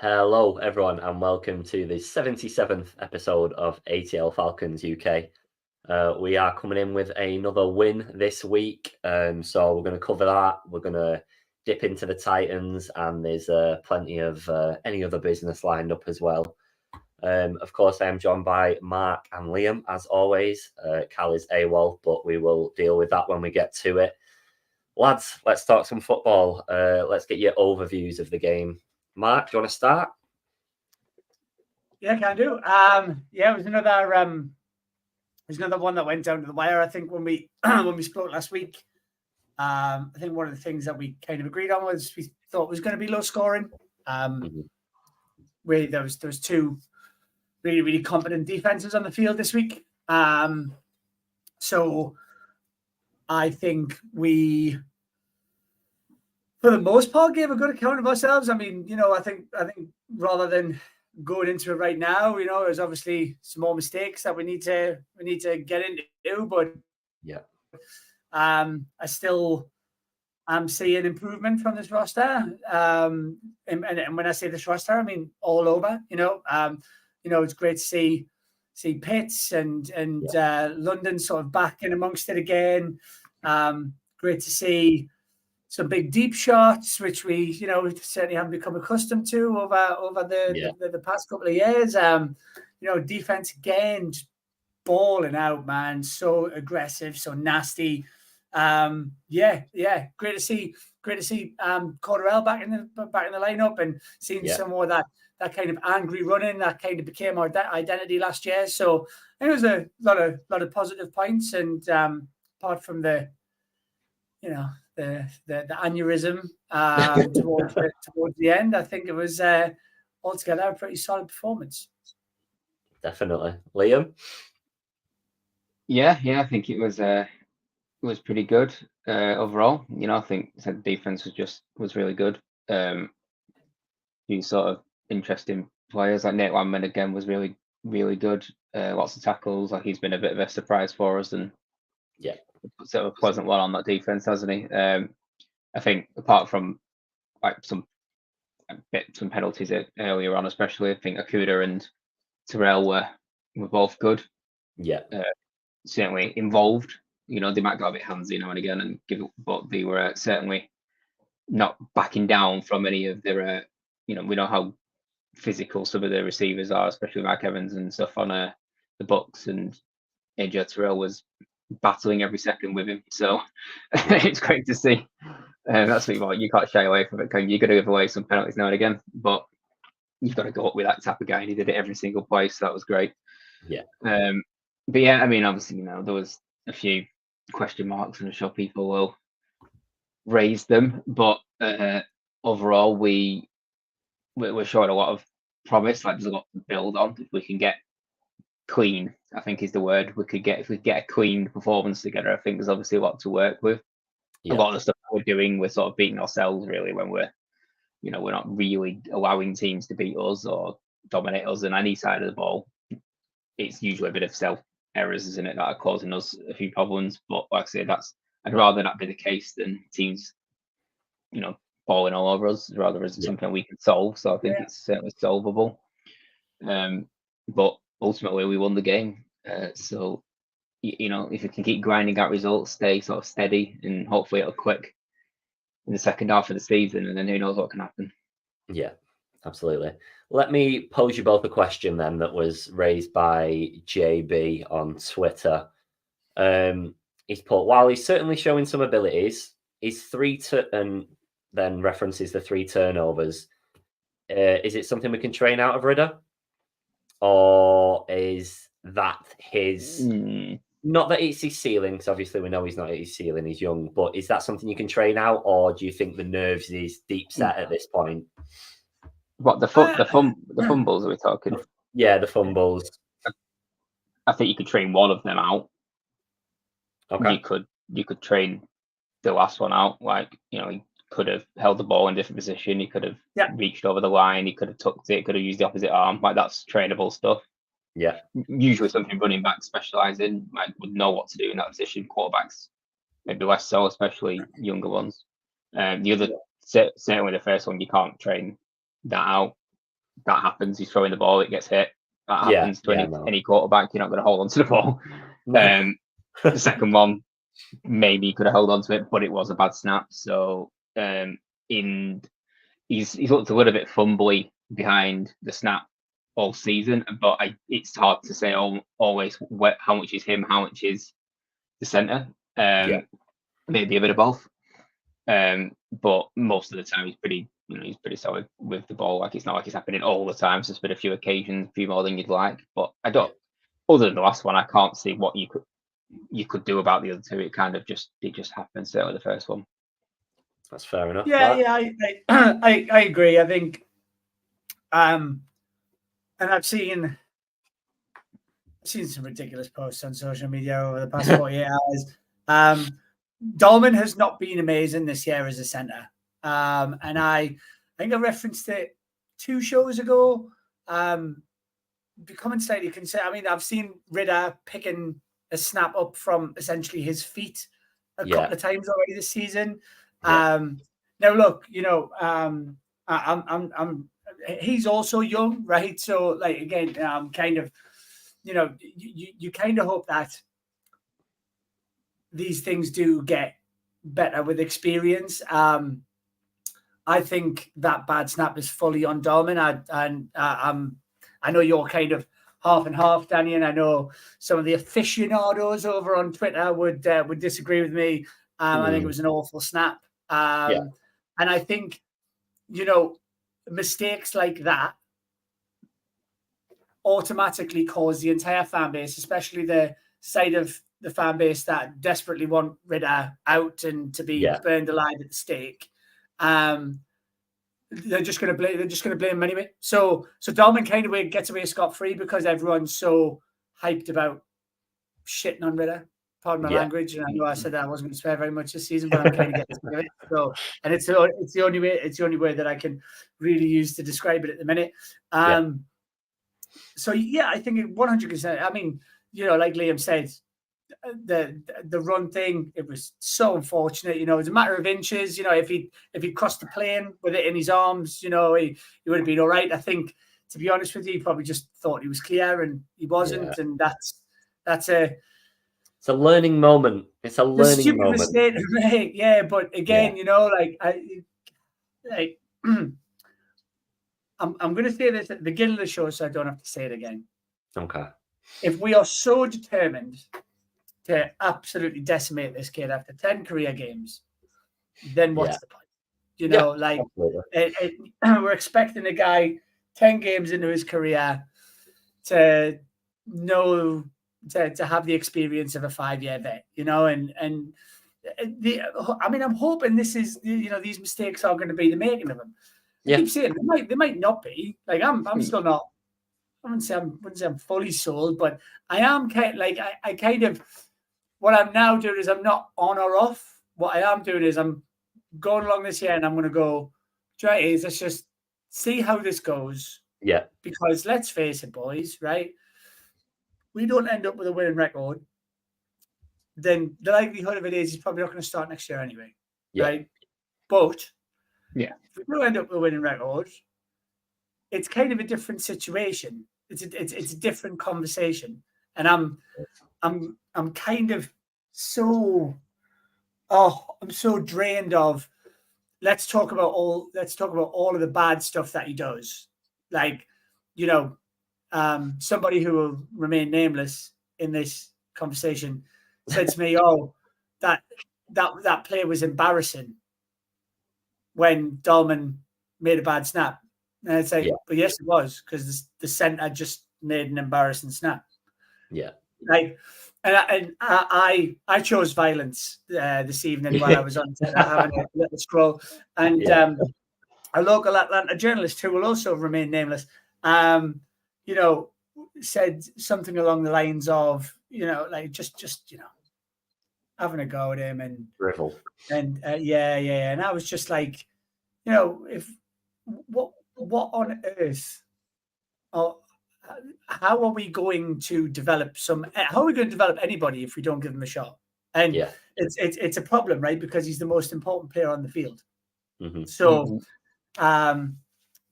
Hello, everyone, and welcome to the 77th episode of ATL Falcons UK. We are coming in with another win this week, so we're going to cover that. We're going to dip into the Titans, and there's plenty of any other business lined up as well. Of course, I am joined by Mark and Liam, as always. Cal is AWOL, but we will deal with that when we get to it. Lads, let's talk some football. Let's get your overviews of the game. Mark, do you want to start? Yeah, can do. It was another one that went down to the wire. I think when we spoke last week, I think one of the things that we kind of agreed on was we thought it was going to be low scoring. Where there was two really, really competent defenses on the field this week. So I think we, for the most part, gave a good account of ourselves. I mean, I think rather than going into it right now, there's obviously some more mistakes that we need to get into, but I still am seeing improvement from this roster. And when I say this roster, I mean all over. It's great to see Pitts and London sort of back in amongst it again. Great to see some big deep shots, which we certainly haven't become accustomed to over the past couple of years. Defense again, just balling out, man. So aggressive, so nasty. Great to see Corderell back in the lineup and seeing some more of that kind of angry running that kind of became our identity last year. So I think it was a lot of positive points, and apart from the aneurysm towards the end, I think it was altogether a pretty solid performance. Definitely. Liam? Yeah, I think it was pretty good overall. I think the defense was really good. Few sort of interesting players, like Nate Landman again was really, really good. Lots of tackles. Like, he's been a bit of a surprise for us, and sort of a pleasant one on that defense, hasn't he? I think apart from like some penalties earlier on, especially, I think Okuda and Terrell were both good. Certainly involved. They might go a bit handsy now and again but they were certainly not backing down from any of their. We know how physical some of the receivers are, especially Mike Evans and stuff on the Bucs, and AJ Terrell was battling every second with him. So it's great to see. That's what you can't shy away from it. You've got to give away some penalties now and again, but you've got to go up with that type of guy, and he did it every single play, so that was great. But yeah, I mean, obviously, there was a few question marks, and I'm sure people will raise them, but overall, we're showing a lot of promise. Like, there's a lot to build on. If we can get clean, I think is the word. If we get a clean performance together, I think there's obviously a lot to work with. A lot of the stuff we're doing, we're sort of beating ourselves really when we're not really allowing teams to beat us or dominate us on any side of the ball. It's usually a bit of self errors, isn't it, that are causing us a few problems. But like I say, I'd rather that be the case than teams, falling all over us. Rather, it's something we can solve. So I think it's certainly solvable. But ultimately, we won the game. So if we can keep grinding out results, stay sort of steady, and hopefully it'll click in the second half of the season, and then who knows what can happen. Yeah, absolutely. Let me pose you both a question then that was raised by JB on Twitter. He's put, while he's certainly showing some abilities, and then references the 3 turnovers. Is it something we can train out of Ridder? Or is that his... Not that it's his ceiling, because obviously we know he's not at his ceiling, he's young, but is that something you can train out, or do you think the nerves is deep set at this point? What, the fumbles are we talking? Yeah, the fumbles. I think you could train one of them out. Okay. You could train the last one out. Like, he could have held the ball in a different position, he could have reached over the line, he could have tucked it, could have used the opposite arm. Like, that's trainable stuff. Yeah. Usually something running backs specialise in, would know what to do in that position. Quarterbacks maybe less so, especially younger ones. The other, certainly the first one, you can't train that out. that happens. He's throwing the ball, it gets hit. That happens to any quarterback. You're not going to hold on to the ball. No. The second one, maybe he could have held on to it, but it was a bad snap. So he's looked a little bit fumbly behind the snap all season, but it's hard to say always how much is him, how much is the centre. Maybe a bit of both. But most of the time he's pretty solid with the ball. Like, it's not like it's happening all the time. So there's been a few occasions, a few more than you'd like. But I don't. Other than the last one, I can't see what you could do about the other two. It kind of just happened. Certainly the first one. That's fair enough. I agree. I think, and I've seen some ridiculous posts on social media over the past 48 hours. Dolman has not been amazing this year as a centre. And I think I referenced it 2 shows ago. Becoming slightly concerned. I mean, I've seen Ridder picking a snap up from essentially his feet a couple of times already this season. Now, look, he's also young, right? So, like, again, kind of, you kind of hope that these things do get better with experience. I think that bad snap is fully on Dolman. I know you're kind of half and half, Danny, and I know some of the aficionados over on Twitter would disagree with me. I think it was an awful snap. And I think, mistakes like that automatically cause the entire fan base, especially the side of the fan base that desperately want Ridder out and to be burned alive at the stake. They're just going to blame him anyway. So Dolman kind of gets away scot-free because everyone's so hyped about shitting on Ridder. Pardon my language, and I know I said that I wasn't going to swear very much this season, but I'm kind of getting sick of it. So, and it's the only way that I can really use to describe it at the minute. So I think 100%. I mean, like Liam said, the run thing, it was so unfortunate. It was a matter of inches. If he crossed the plane with it in his arms, he would have been all right. I think, to be honest with you, he probably just thought he was clear and he wasn't, and that's it's a learning moment. It's a learning moment. Mistake, right? Yeah, but again, I'm going to say this at the beginning of the show, so I don't have to say it again. Okay. If we are so determined to absolutely decimate this kid after 10 career games, then what's the point? We're expecting a guy 10 games into his career to know. To have the experience of a 5-year vet, I'm hoping this is, these mistakes are going to be the making of them. I keep saying they might not be. Like, I'm still not. I wouldn't say I'm fully sold, but I am kind of like I kind of. What I'm now doing is I'm not on or off. What I am doing is I'm going along this year, and I'm going to go. Let's just see how this goes. Yeah. Because let's face it, boys, right? We don't end up with a winning record, then the likelihood of it is he's probably not going to start next year anyway, right? But if we do end up with a winning record, it's kind of a different situation. It's a different conversation, and I'm kind of so I'm so drained of. Let's talk about all of the bad stuff that he does, like somebody who will remain nameless in this conversation said to me, that play was embarrassing when Dolman made a bad snap. And I'd say, but yes, it was, because the centre just made an embarrassing snap. Yeah. Like, and I chose violence this evening while I was on Twitter having a little scroll. And a local Atlanta journalist who will also remain nameless, said something along the lines of, just having a go at him and drivel. And and I was just like, if what on earth, or how are we going to develop anybody if we don't give him a shot? And it's a problem, right? Because he's the most important player on the field. Mm-hmm. So,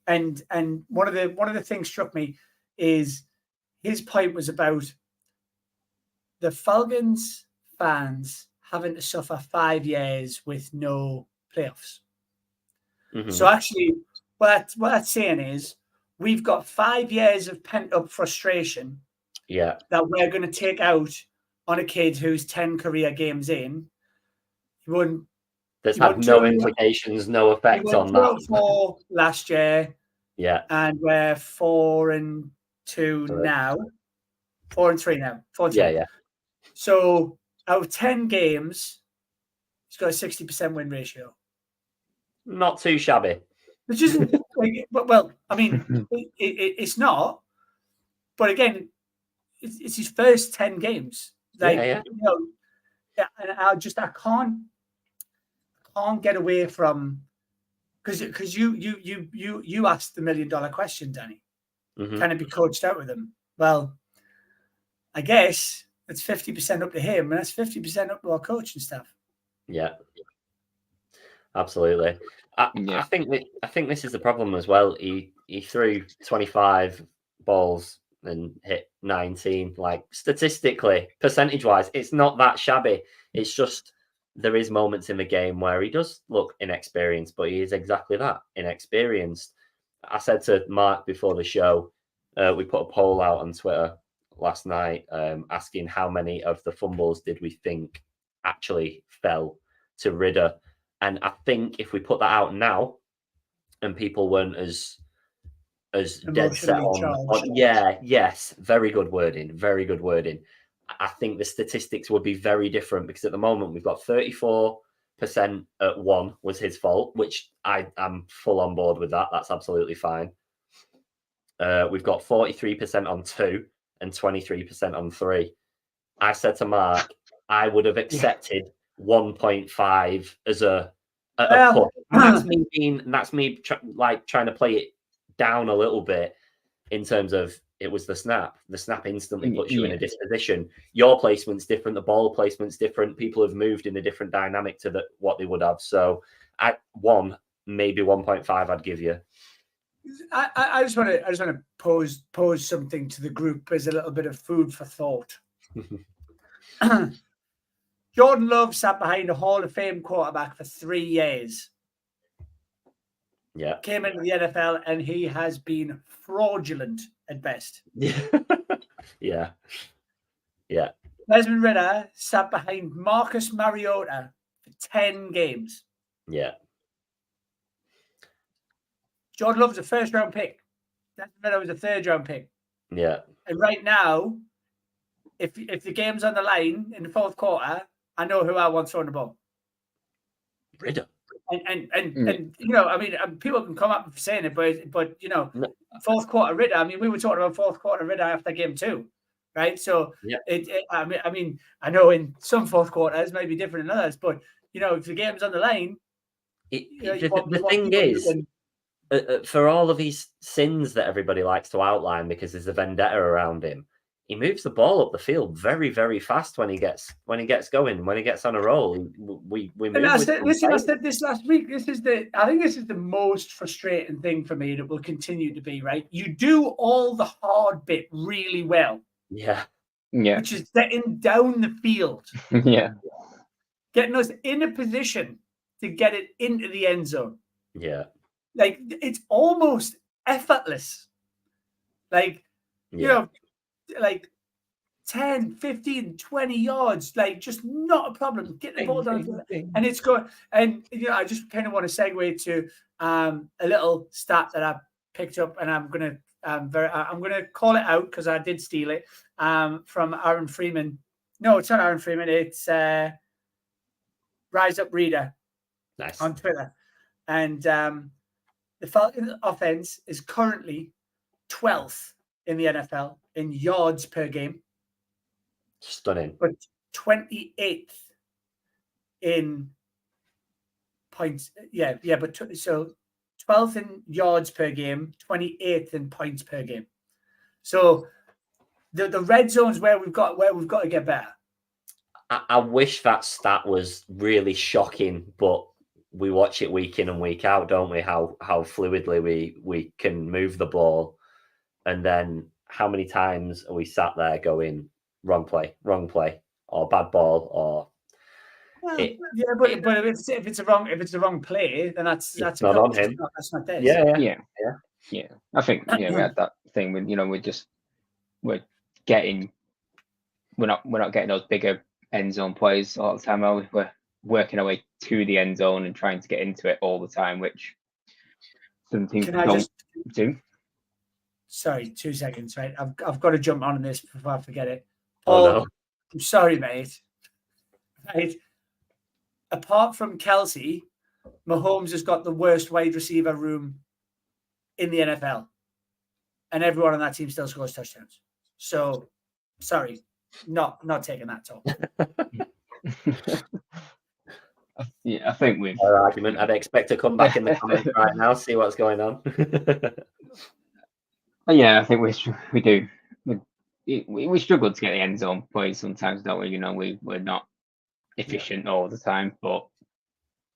And one of the things struck me is his point was about the Falcons fans having to suffer 5 years with no playoffs. Mm-hmm. So actually, what that's saying is we've got 5 years of pent up frustration. Yeah, that we're going to take out on a kid who's 10 career games in. There's had no implications, no effect on that. 4 last year. Yeah. And we're 4-2 now. 4-3 now. 4-3. Yeah. So out of 10 games, he's got a 60% win ratio. Not too shabby. Which isn't, well, I mean, it's not. But again, it's his first 10 games. Like, yeah. You know, and I can't get away from, because you asked the $1 million question, Danny. Mm-hmm. Can it be coached out with him? Well, I guess it's 50% up to him, and that's 50% up to our coaching staff. Yeah, absolutely. I think this is the problem as well. He threw 25 balls and hit 19. Like, statistically, percentage-wise, it's not that shabby. It's just there is moments in the game where he does look inexperienced, but he is exactly that, inexperienced. I said to Mark before the show, we put a poll out on Twitter last night asking how many of the fumbles did we think actually fell to Ridder. And I think if we put that out now and people weren't as dead set on yes, very good wording. I think the statistics would be very different, because at the moment we've got 34% at 1 was his fault, which I'm full on board with that. That's absolutely fine. We've got 43% on 2 and 23% on 3. I said to Mark, I would have accepted 1.5 as a push. That's me trying to play it down a little bit in terms of it was the snap. The snap instantly puts you in a disposition. Your placement's different. The ball placement's different. People have moved in a different dynamic to what they would have. So at 1, maybe 1.5, I'd give you. I just want to pose something to the group as a little bit of food for thought. Jordan Love sat behind a Hall of Fame quarterback for 3 years. Yeah. Came into the NFL and he has been fraudulent at best. Yeah. Desmond Ridder sat behind Marcus Mariota for 10 games. Yeah. Jordan Love's a first-round pick. Desmond Ridder was a third-round pick. Yeah. And right now, if the game's on the line in the fourth quarter, I know who I want throwing the ball. Ridder. And you know, I mean, people can come up for saying it, but you know, fourth quarter Ridder. I mean, we were talking about fourth quarter Ridder after game 2, right? So I mean, I know in some fourth quarters may be different than others, but you know, if the game's on the line, the thing is, for all of these sins that everybody likes to outline because there's a vendetta around him, he moves the ball up the field very, very fast when he gets going, when he gets on a roll. We move. And I said this last week. I think this is the most frustrating thing for me that will continue to be, right? You do all the hard bit really well. Yeah. Which is getting down the field. Yeah. Getting us in a position to get it into the end zone. Yeah. Like, it's almost effortless. Like, you know, like 10, 15, 20 yards, like just not a problem. Get the ball down. And it's going. And, you know, I just kind of want to segue to a little stat that I picked up, and I'm going to call it out because I did steal it from Aaron Freeman. No, it's not Aaron Freeman. It's Rise Up Reader on Twitter. And the Falcons offense is currently 12th in the NFL in yards per game. Stunning. But 28th in points. Yeah. But so 12th in yards per game, 28th in points per game. So the red zone's where we've got to get better. I wish that stat was really shocking, but we watch it week in and week out, don't we? How fluidly we can move the ball, and then how many times are we sat there going wrong play, or bad ball, or but if it's a wrong play, then that's not a on coach. him. That's not this. Yeah. I think we had that thing when we're not getting those bigger end zone plays all the time. We're working our way to the end zone and trying to get into it all the time, which some teams don't do. Sorry, 2 seconds, right? I've got to jump on this before I forget it. Paul, no. I'm sorry, mate. Right. Apart from Kelsey, Mahomes has got the worst wide receiver room in the NFL. And everyone on that team still scores touchdowns. So, sorry, not taking that talk. Yeah, I think we've our argument. I'd expect to come back in the comments right now, see what's going on. Yeah, I think we do. We struggle to get the end zone plays sometimes, don't we? We're not efficient all the time, but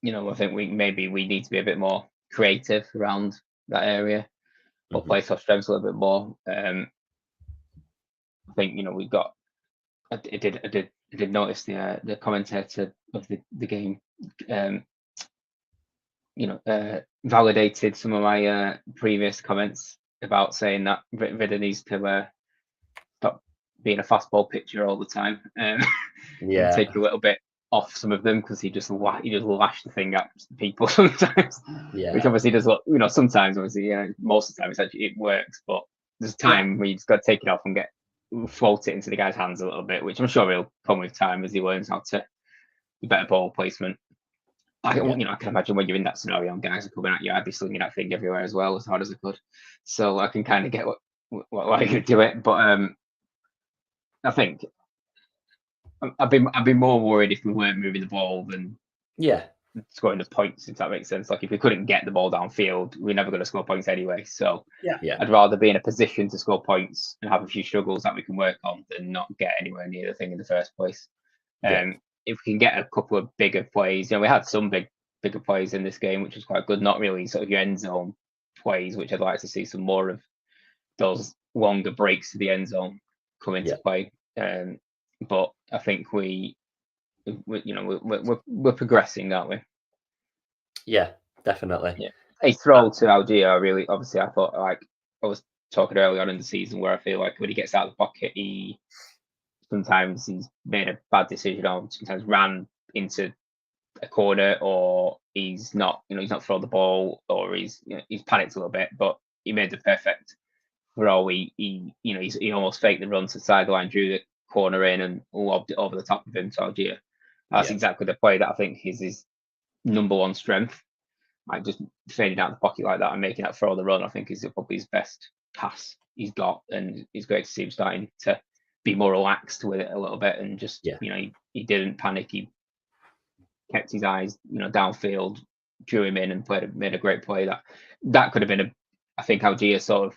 I think we need to be a bit more creative around that area, or play to our strengths a little bit more. I think we got. I did notice the commentator of the game, validated some of my previous comments about saying that Ridder needs to stop being a fastball pitcher all the time, and take a little bit off some of them, because he just lash the thing at people sometimes. Which obviously does look, sometimes obviously, most of the time it works, but there's a time where you just got to take it off and float it into the guy's hands a little bit, which I'm sure he'll come with time as he learns how to do better ball placement. I can imagine when you're in that scenario and guys are coming at you, I'd be slinging that thing everywhere as well, as hard as I could. So I can kind of get why you do it, but I think I'd be more worried if we weren't moving the ball than scoring the points, if that makes sense. Like if we couldn't get the ball downfield, we're never going to score points anyway. So I'd rather be in a position to score points and have a few struggles that we can work on than not get anywhere near the thing in the first place. If we can get a couple of bigger plays, we had some bigger plays in this game, which was quite good. Not really sort of your end zone plays, which I'd like to see some more of those longer breaks to the end zone come into play. But I think we're progressing, aren't we? Yeah, definitely. Yeah. A throw to Algier, really, obviously, I thought, like I was talking early on in the season, where I feel like when he gets out of the pocket, sometimes he's made a bad decision, or sometimes ran into a corner, or he's not thrown the ball, or he's panicked a little bit, but he made the perfect throw. He almost faked the run to the sideline, drew the corner in, and lobbed it over the top of him to Algier. That's exactly the play that I think is his number one strength. Like just fading out the pocket like that and making that throw the run, I think is probably his best pass he's got, and it's great to see him starting to be more relaxed with it a little bit, and just he didn't panic. He kept his eyes downfield, drew him in, and made a great play. That could have been I think Algier sort of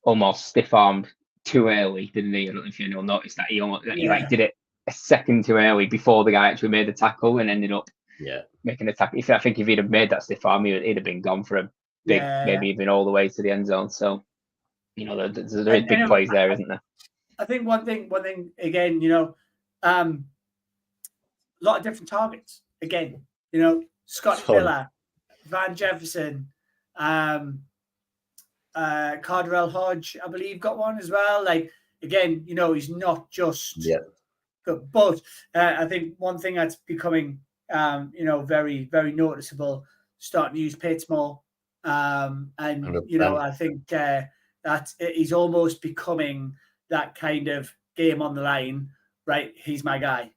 almost stiff-armed too early, didn't he? I don't know if you noticed that he did it a second too early before the guy actually made the tackle, and ended up making a tackle. I think if he'd have made that stiff arm, he'd have been gone for a big, maybe even all the way to the end zone. So there's big plays there, isn't there? I think one thing again, a lot of different targets. Again, Scott Miller, Van Jefferson, Cardarell Hodge, I believe, got one as well. Like again, he's not just good, but I think one thing that's becoming very, very noticeable, starting to use Pitts more, and 100%. I think that he's almost becoming that kind of game on the line, right? He's my guy,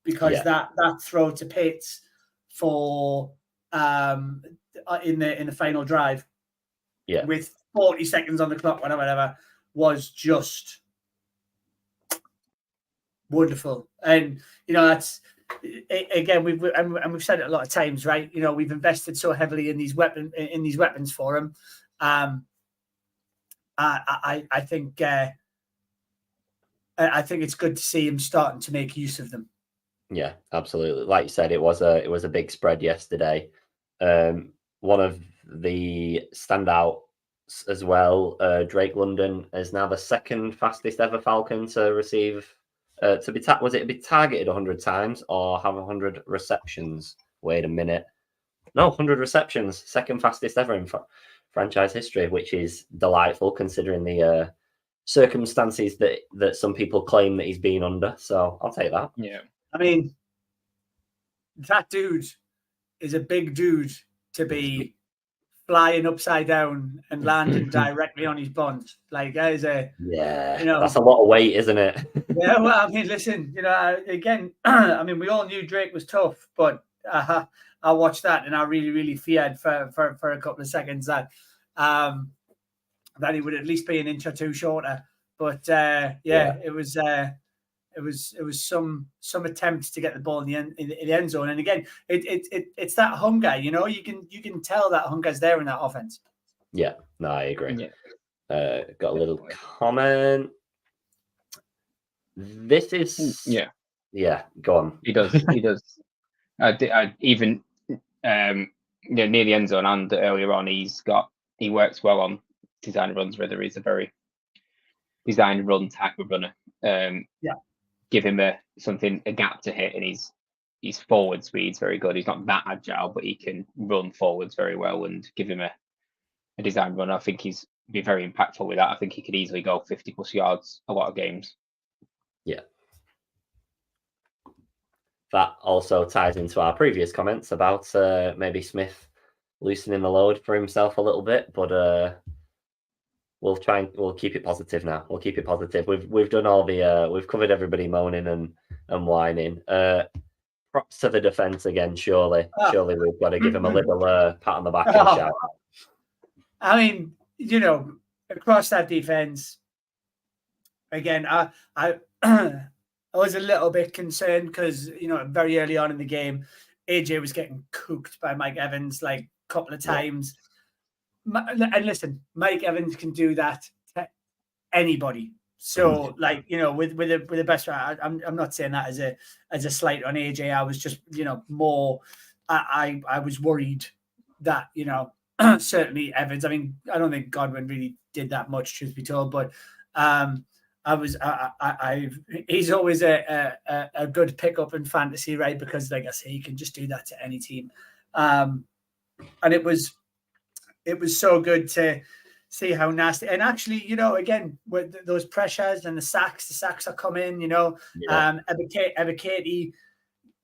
because that throw to Pitts for in the final drive, with 40 seconds on the clock, whatever, was just wonderful. And that's again, we've said it a lot of times, right? We've invested so heavily in these weapons for him. I think it's good to see him starting to make use of them. Yeah, absolutely. Like you said, it was a big spread yesterday. One of the standouts as well, Drake London is now the second fastest ever Falcon to receive to be be targeted 100 times or have 100 receptions. Wait a minute. No, 100 receptions, second fastest ever in franchise history, which is delightful considering the circumstances that some people claim that he's been under. So I'll take that. Yeah. I mean, that dude is a big dude to be flying upside down and landing directly on his buns. Like, that is that's a lot of weight, isn't it? Yeah, well, I mean, listen, again, I mean, we all knew Drake was tough, but I watched that and I really, really feared for a couple of seconds that he would at least be an inch or two shorter. But it was some attempts to get the ball in the end zone, and again, it's that hunger. You can tell that hunger's there in that offense. Yeah, no, I agree. Yeah. Got a little comment. This is yeah. Go on. He does. Even near the end zone and earlier on, he works well on design runs. Whether he's a very design run type of runner. Give him a gap to hit, and his forward speed's very good. He's not that agile, but he can run forwards very well, and give him a design run. I think he's be very impactful with that. I think he could easily go 50 plus yards a lot of games. Yeah. That also ties into our previous comments about maybe Smith loosening the load for himself a little bit, but we'll keep it positive now. We'll keep it positive. We've done all the we've covered everybody moaning and whining. Props to the defense again. Surely we've got to give him a little pat on the back and shout out. I mean, across that defense, again, I was a little bit concerned because very early on in the game, AJ was getting cooked by Mike Evans like a couple of times. And listen, Mike Evans can do that to anybody. So, with the best, I'm not saying that as a slight on AJ. I was just, more. I was worried that certainly Evans. I mean, I don't think Godwin really did that much, truth be told, but he's always a good pickup in fantasy, right? Because, like I say, he can just do that to any team, and it was so good to see how nasty. And actually, again, with those pressures and the sacks are coming. Ebiketie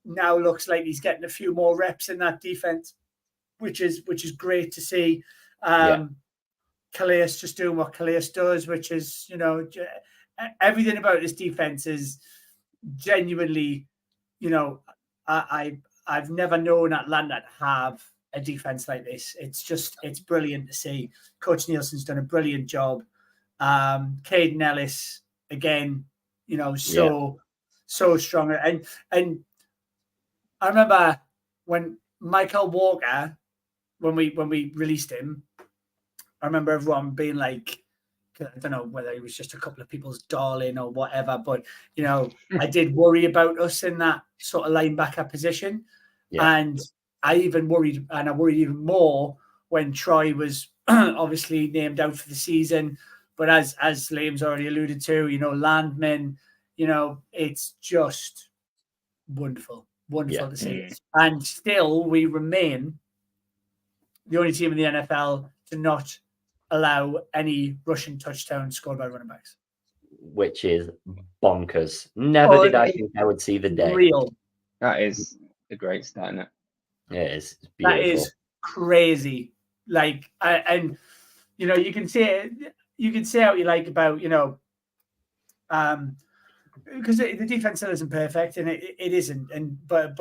now looks like he's getting a few more reps in that defense, which is great to see. Calais just doing what Calais does, which is everything about this defense is genuinely, I've never known Atlanta to have a defense like this. It's brilliant to see. Coach Nielsen's done a brilliant job. Caden Ellis again, so strong. And I remember when Michael Walker, when we released him, I remember everyone being like, I don't know whether he was just a couple of people's darling or whatever, but I did worry about us in that sort of linebacker position, and I worried even more when Troy was obviously named out for the season. But as Liam's already alluded to, Landman, it's just wonderful to see. And still, we remain the only team in the NFL to not allow any rushing touchdowns scored by running backs. Which is bonkers. Never did I think I would see the day. Real. That is a great start, isn't it? It is. It's beautiful. That is crazy. Like, and you can say it. You can say what you like about because the defense still isn't perfect, and it isn't. And but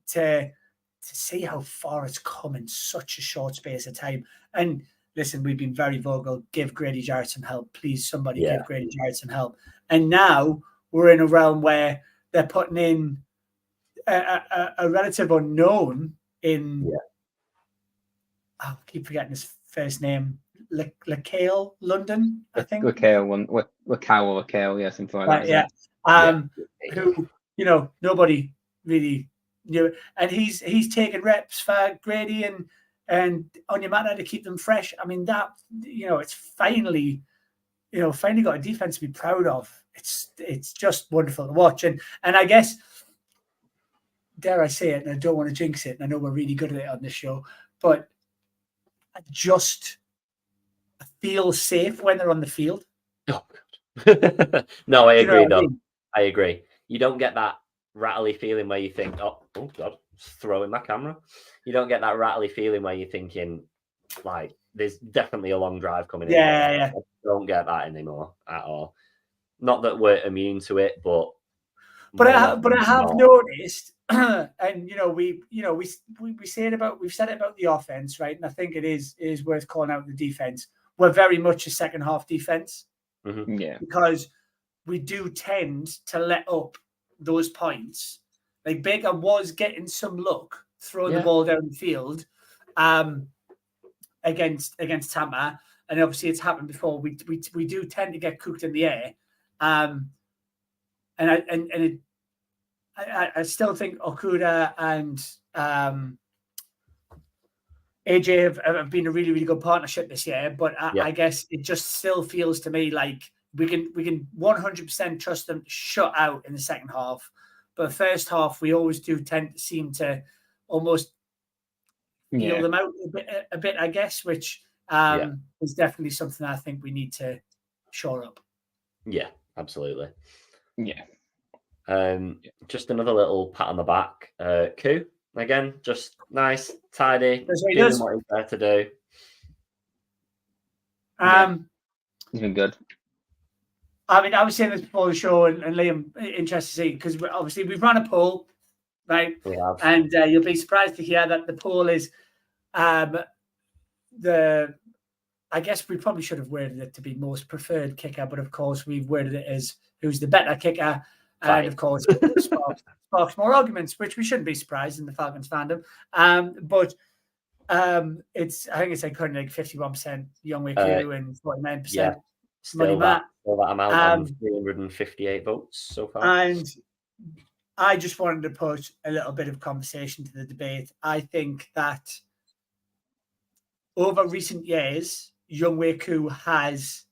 to see how far it's come in such a short space of time. And listen, we've been very vocal. Give Grady Jarrett some help, please. Somebody give Grady Jarrett some help. And now we're in a realm where they're putting in a relative unknown in. I keep forgetting his first name. LaCale London, I think. LaCale, yeah, something like that. Who nobody really new. And he's taking reps for Grady and Onyemata to keep them fresh. I mean, that, it's finally got a defense to be proud of. It's just wonderful to watch. And I guess, dare I say it, and I don't want to jinx it, and I know we're really good at it on this show, but I feel safe when they're on the field. Oh, God. No, I agree, though. I mean? I agree. You don't get that rattly feeling where you think, oh God, throwing my camera. You don't get that rattly feeling where you're thinking, like, there's definitely a long drive coming in. Yeah. I don't get that anymore at all. Not that we're immune to it, but I have noticed, and we've said it about the offense, right? And I think it is worth calling out the defense. We're very much a second half defense, because we do tend to let up those points. Like Baker was getting some luck throwing the ball down the field, against Tampa, and obviously it's happened before. We do tend to get cooked in the air, and I still think Okuda and AJ have been a really, really good partnership this year. But I guess it just still feels to me like we can 100% trust them to shut out in the second half. But the first half, we always do tend to seem to almost feel them out a bit, I guess, which is definitely something I think we need to shore up. Yeah, absolutely. Yeah. Just another little pat on the back. Koo, again, just nice, tidy, That's what he doing does. what he's there to do. He's been good. I mean, I was saying this before the show, and Liam, interested to see, because obviously we've run a poll, right? We have. And you'll be surprised to hear that the poll is I guess we probably should have worded it to be most preferred kicker, but of course we've worded it as who's the better kicker. And of course, sparks more arguments, which we shouldn't be surprised in the Falcons fandom. But I think it's like currently like 51% Younghoe Koo and 49% Money Matt. Still that amount on 358 votes so far. And I just wanted to put a little bit of conversation to the debate. I think that over recent years, Younghoe Koo has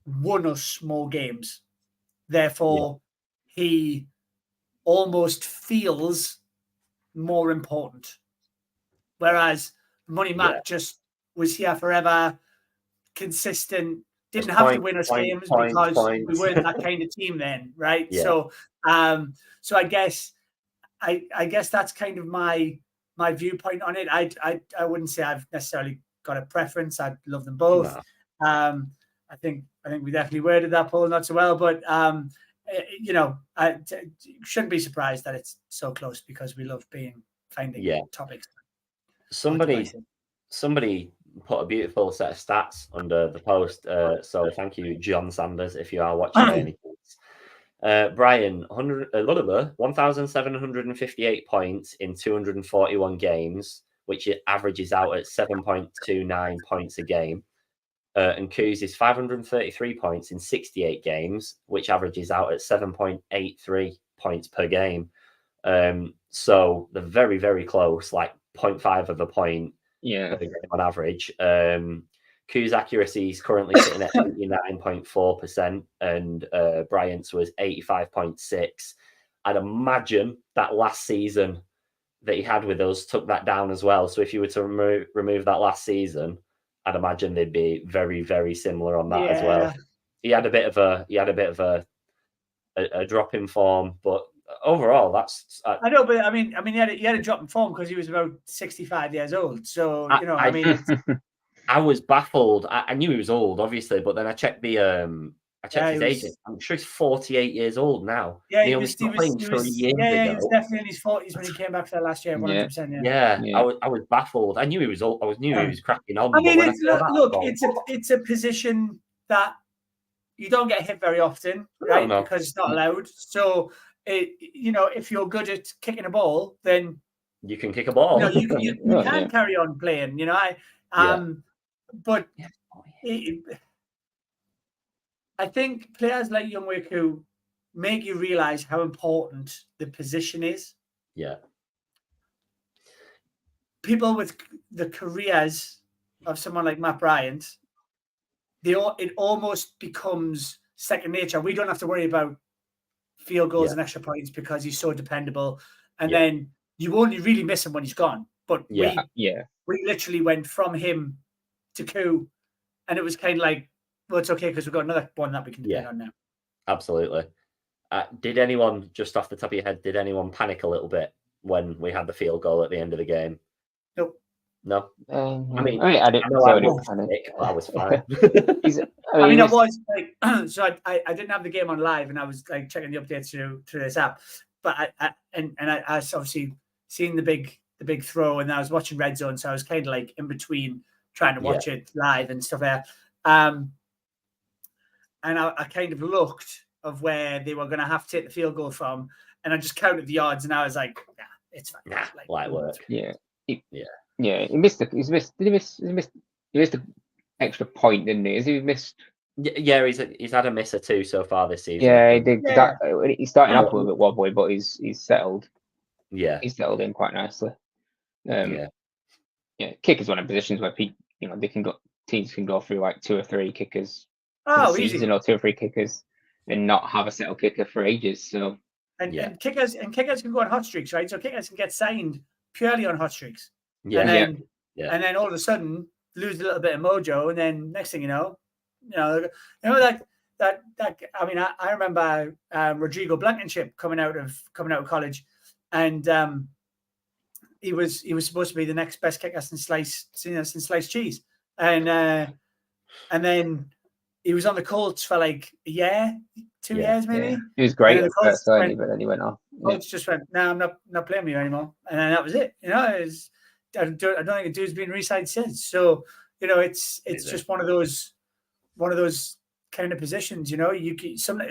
won us more games. Therefore, he almost feels more important. Whereas Money Matt just was here forever, consistent, didn't have to win us games because we weren't that kind of team then, right? Yeah. So I guess that's kind of my viewpoint on it. I wouldn't say I've necessarily got a preference. I love them both. No. I think we definitely worded that poll not so well, but I shouldn't be surprised that it's so close because we love finding topics. Somebody put a beautiful set of stats under the post. So thank you, John Sanders, if you are watching any. Brian, 1,758 points in 241 games, which it averages out at 7.29 points a game. And Koo's is 533 points in 68 games, which averages out at 7.83 points per game. So they're very, very close, like 0.5 of a point per game on average. Koo's accuracy is currently sitting at 89.4%, and Bryant's was 85.6%. I'd imagine that last season that he had with us took that down as well. So if you were to remove that last season, I'd imagine they'd be very, very similar on that as well. He had a bit of a drop in form, but overall, that's. I know, but I mean, he had a drop in form because he was about 65 years old. So I was baffled. I knew he was old, obviously, but then I checked his age. I'm sure he's 48 years old now. Yeah, he was definitely in his 40s when he came back for that last year. 100%. Yeah. I was baffled. I knew he was old. He was cracking on. I mean, it's a position that you don't get hit very often, right? No. Because it's not allowed. So, if you're good at kicking a ball, then you can kick a ball. You can carry on playing. But I think players like Younghoe Koo make you realize how important the position is. Yeah. People with the careers of someone like Matt Bryant, it almost becomes second nature. We don't have to worry about field goals and extra points because he's so dependable. And then you only really miss him when he's gone. But we literally went from him to Koo, and it was kind of like, well, it's okay because we've got another one that we can depend on now. Absolutely. Did anyone, just off the top of your head, did anyone panic a little bit when we had the field goal at the end of the game? Nope. No. I didn't. I was fine. I was like, so I didn't have the game on live, and I was like checking the updates through this app. But I obviously seen the big throw, and I was watching Red Zone, so I was kind of like in between trying to watch it live and stuff there. And I kind of looked of where they were going to have to take the field goal from, and I just counted the odds, and I was like, nah, it's fine. Nah, light work. Yeah. He missed the extra point, didn't he? Has he missed? Yeah, he's had a miss or two so far this season. Yeah, he did. Yeah. He's starting off a little bit wobbly, but he's settled. Yeah, he's settled in quite nicely. Kickers one of positions where they can go. Teams can go through like 2 or 3 kickers. Easy. Or 2 or 3 kickers, and not have a settled kicker for ages. So and kickers can go on hot streaks, right? So kickers can get signed purely on hot streaks. Yeah. And then all of a sudden lose a little bit of mojo, and then next thing you know that. I mean, I remember Rodrigo Blankenship coming out of college, and he was supposed to be the next best kicker since sliced cheese, and then he was on the Colts for like a year, 2 years maybe. Yeah. He was great at first, but then he went off. Colts just went, no, I'm not playing with you anymore, and then that was it. I don't think the dude's been re-signed since. So it's just one of those kind of positions.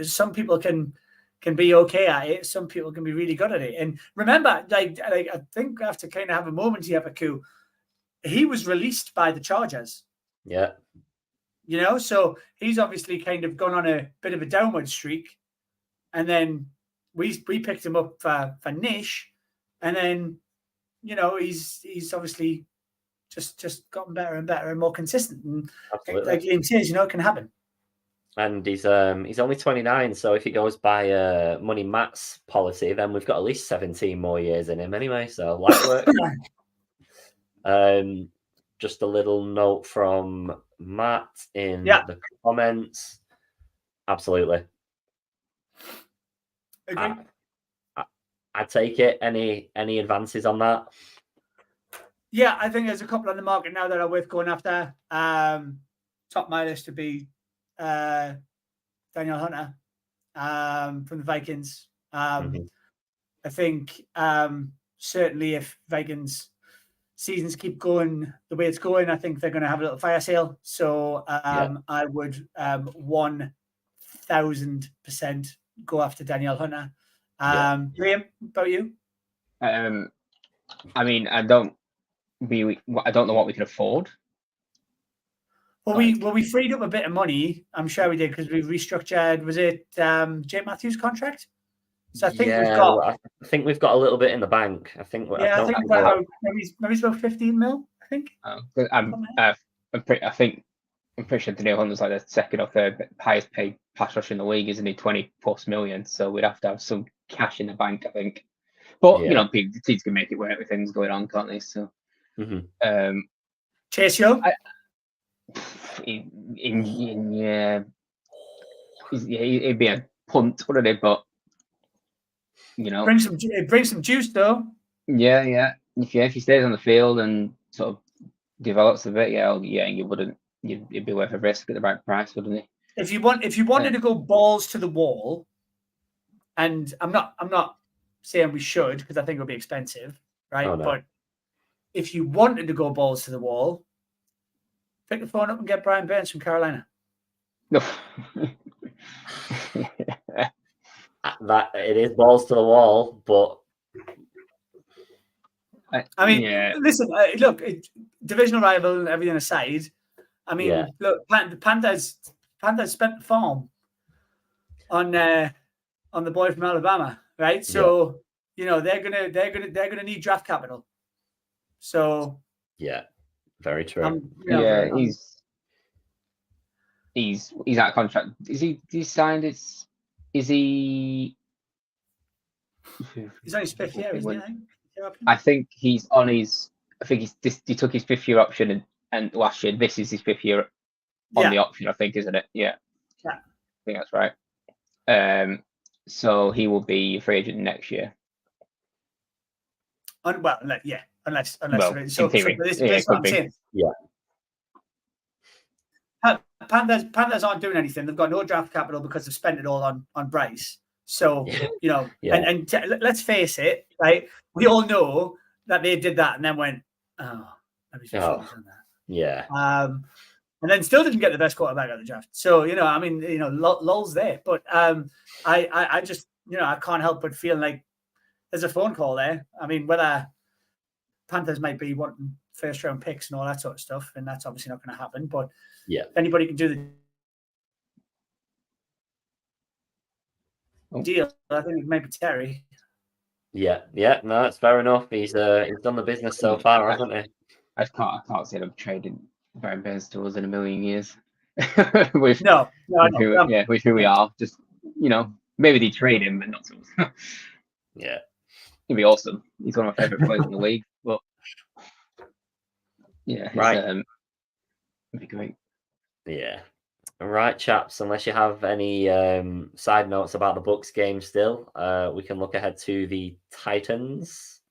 Some people can be okay at it. Some people can be really good at it. And remember, like I think we have to kind of have a moment here for Koo. He was released by the Chargers. Yeah. So he's obviously kind of gone on a bit of a downward streak, and then we picked him up for Nish, and then he's obviously just gotten better and better and more consistent. And like Liam says, it can happen. And he's only 29, so if he goes by Money Matt's policy, then we've got at least 17 more years in him anyway. So light work. Just a little note from Matt in the comments. Absolutely. Agree. I take it. Any advances on that? Yeah, I think there's a couple on the market now that are worth going after. Top my list would be Daniel Hunter from the Vikings. I think certainly if Vikings seasons keep going the way it's going, I think they're going to have a little fire sale. So I would 1,000% go after Daniel Hunter. Liam, about you? I mean, I don't know what we can afford. Well, we freed up a bit of money. I'm sure we did because we restructured. Was it Jake Matthews' contract? So I think we've got a little bit in the bank. I think maybe it's about 15 mil. I think. I'm pretty sure Daniel Hunter's like the second or third highest paid pass rusher in the league, isn't he? 20+ million. So we'd have to have some cash in the bank, I think. But the teams can make it work with things going on, can't they? So, Chase Young. It'd be a punt, wouldn't it? But bring some juice though. Yeah. If he stays on the field and sort of develops a bit, you'd be worth a risk at the right price, wouldn't it? If you wanted to go balls to the wall, and I'm not saying we should because I think it'll be expensive, right? Oh, no. But if you wanted to go balls to the wall, pick the phone up and get Brian Burns from Carolina. No. That it is balls to the wall, but I mean, listen, look, divisional rival and everything aside, I mean, look, the Panthers spent the farm on on the boy from Alabama, right? So they're gonna need draft capital. So yeah, very true. He's out of contract. Is he signed? Is he? He's on his 5th year, isn't he? I think he's on his. I think he took his 5th year option and last year. This is his 5th year on the option. I think, isn't it? Yeah. Yeah. I think that's right. So he will be a free agent next year. Unless in theory, this is what I'm saying. Yeah. Panthers aren't doing anything. They've got no draft capital because they've spent it all on Bryce. So and let's face it, right? We all know that they did that and then went, maybe should have done that. Yeah. And then still didn't get the best quarterback out of the draft. So lulls there. But I just I can't help but feel like there's a phone call there. I mean, whether Panthers might be wanting first-round picks and all that sort of stuff, and that's obviously not going to happen. But if anybody can do the deal, I think it might be Terry. Yeah, no, that's fair enough. He's done the business so far, hasn't he? I can't see them trading Brian Burns to us in a million years. with who we are. Just maybe they trade him, but not to us. Yeah. He'd be awesome. He's one of my favorite players in the league. But right, it'd be great. Yeah. All right, chaps. Unless you have any side notes about the Bucs game, still, we can look ahead to the Titans.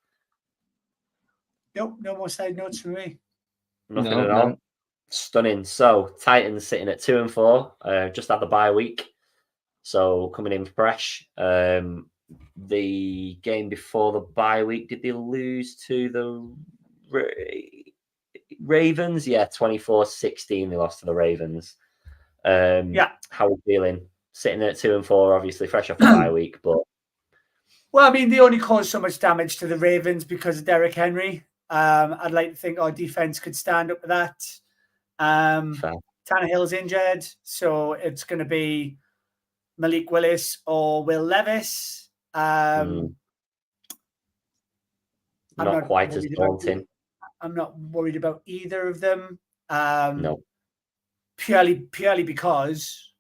Nope, no more side notes from me. Nothing at all. Stunning. So Titans sitting at 2-4. Just had the bye week, so coming in fresh. The game before the bye week, did they lose to the Ravens? Yeah, 24-16. They lost to the Ravens. How are we feeling? Sitting at 2-4, obviously fresh off the bye week, but well, I mean, they only caused so much damage to the Ravens because of Derrick Henry. I'd like to think our defense could stand up to that. Tannehill's injured, so it's going to be Malik Willis or Will Levis. not quite as daunting. I'm not worried about either of them. No. Purely because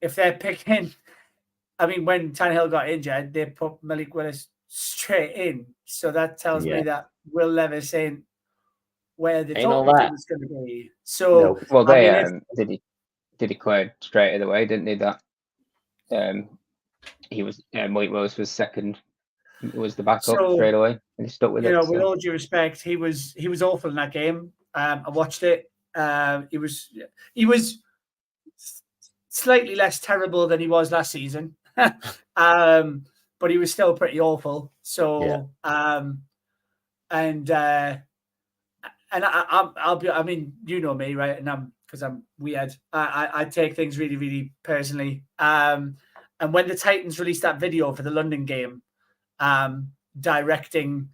if they're picking, I mean, when Tannehill got injured, they put Malik Willis straight in. So that tells me that Will Levis ain't where they thought it was going to be. So, well, they did he clear straight away, didn't they? That he was Malik Willis was second. It was the backup straight away, and he stuck with it. With all due respect, he was awful in that game. I watched it. He was slightly less terrible than he was last season, but he was still pretty awful. So, and I'll be. I mean, you know me, right? And because I'm weird. I take things really, really personally. And when the Titans released that video for the London game, directing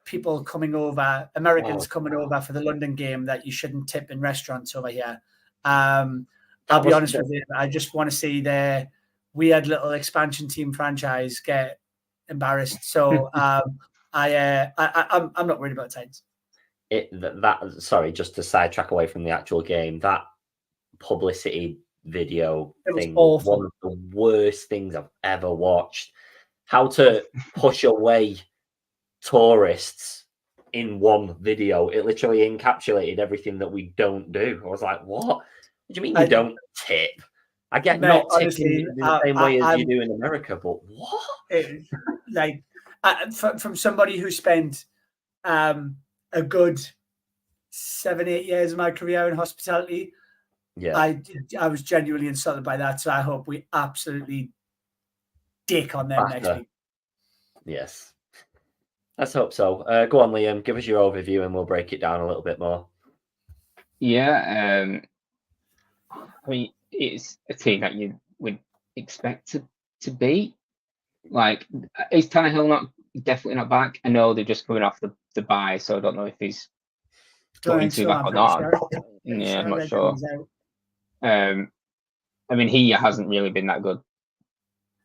people coming over, Americans coming over for the London game that you shouldn't tip in restaurants over here. I'll be honest with you. I just want to see their weird little expansion team franchise get embarrassed. So I'm not worried about Titans. Sorry, just to sidetrack away from the actual game, that publicity video thing was one of the worst things I've ever watched. How to push away tourists in one video. It literally encapsulated everything that we don't do. I was like, what do you mean you don't tip? I get not tipping the same way as you do in America, but what? From somebody who spent a good 7-8 years of my career in hospitality, I was genuinely insulted by that. So I hope we absolutely dick on them next week. Yes, let's hope so. Go on, Liam. Give us your overview, and we'll break it down a little bit more. Yeah, I mean, it's a team that you would expect to beat. Like, is Tannehill definitely not back? I know they're just coming off the bye, so I don't know if he's going to be back or not. Yeah, I'm not sure. I mean, he hasn't really been that good.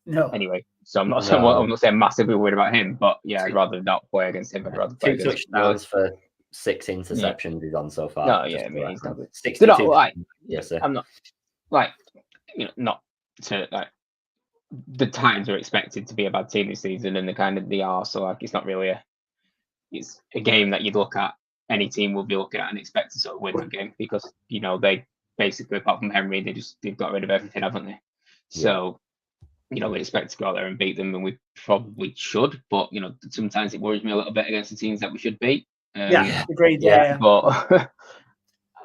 No. Anyway, So I'm not saying massively worried about him, but yeah, I'd rather not play against him. I'd rather play 2 against touchdowns for 6 interceptions he's on so far. No, yeah, I mean, he's not good. 62. Not, like, yes, I'm not like, not to like. The Titans are expected to be a bad team this season, and they are. So like, it's not really it's a game that you'd look at. Any team will be looking at and expect to sort of win that game because they basically, apart from Henry, they've got rid of everything, haven't they? So we expect to go out there and beat them, and we probably should. But sometimes it worries me a little bit against the teams that we should beat. Agreed. But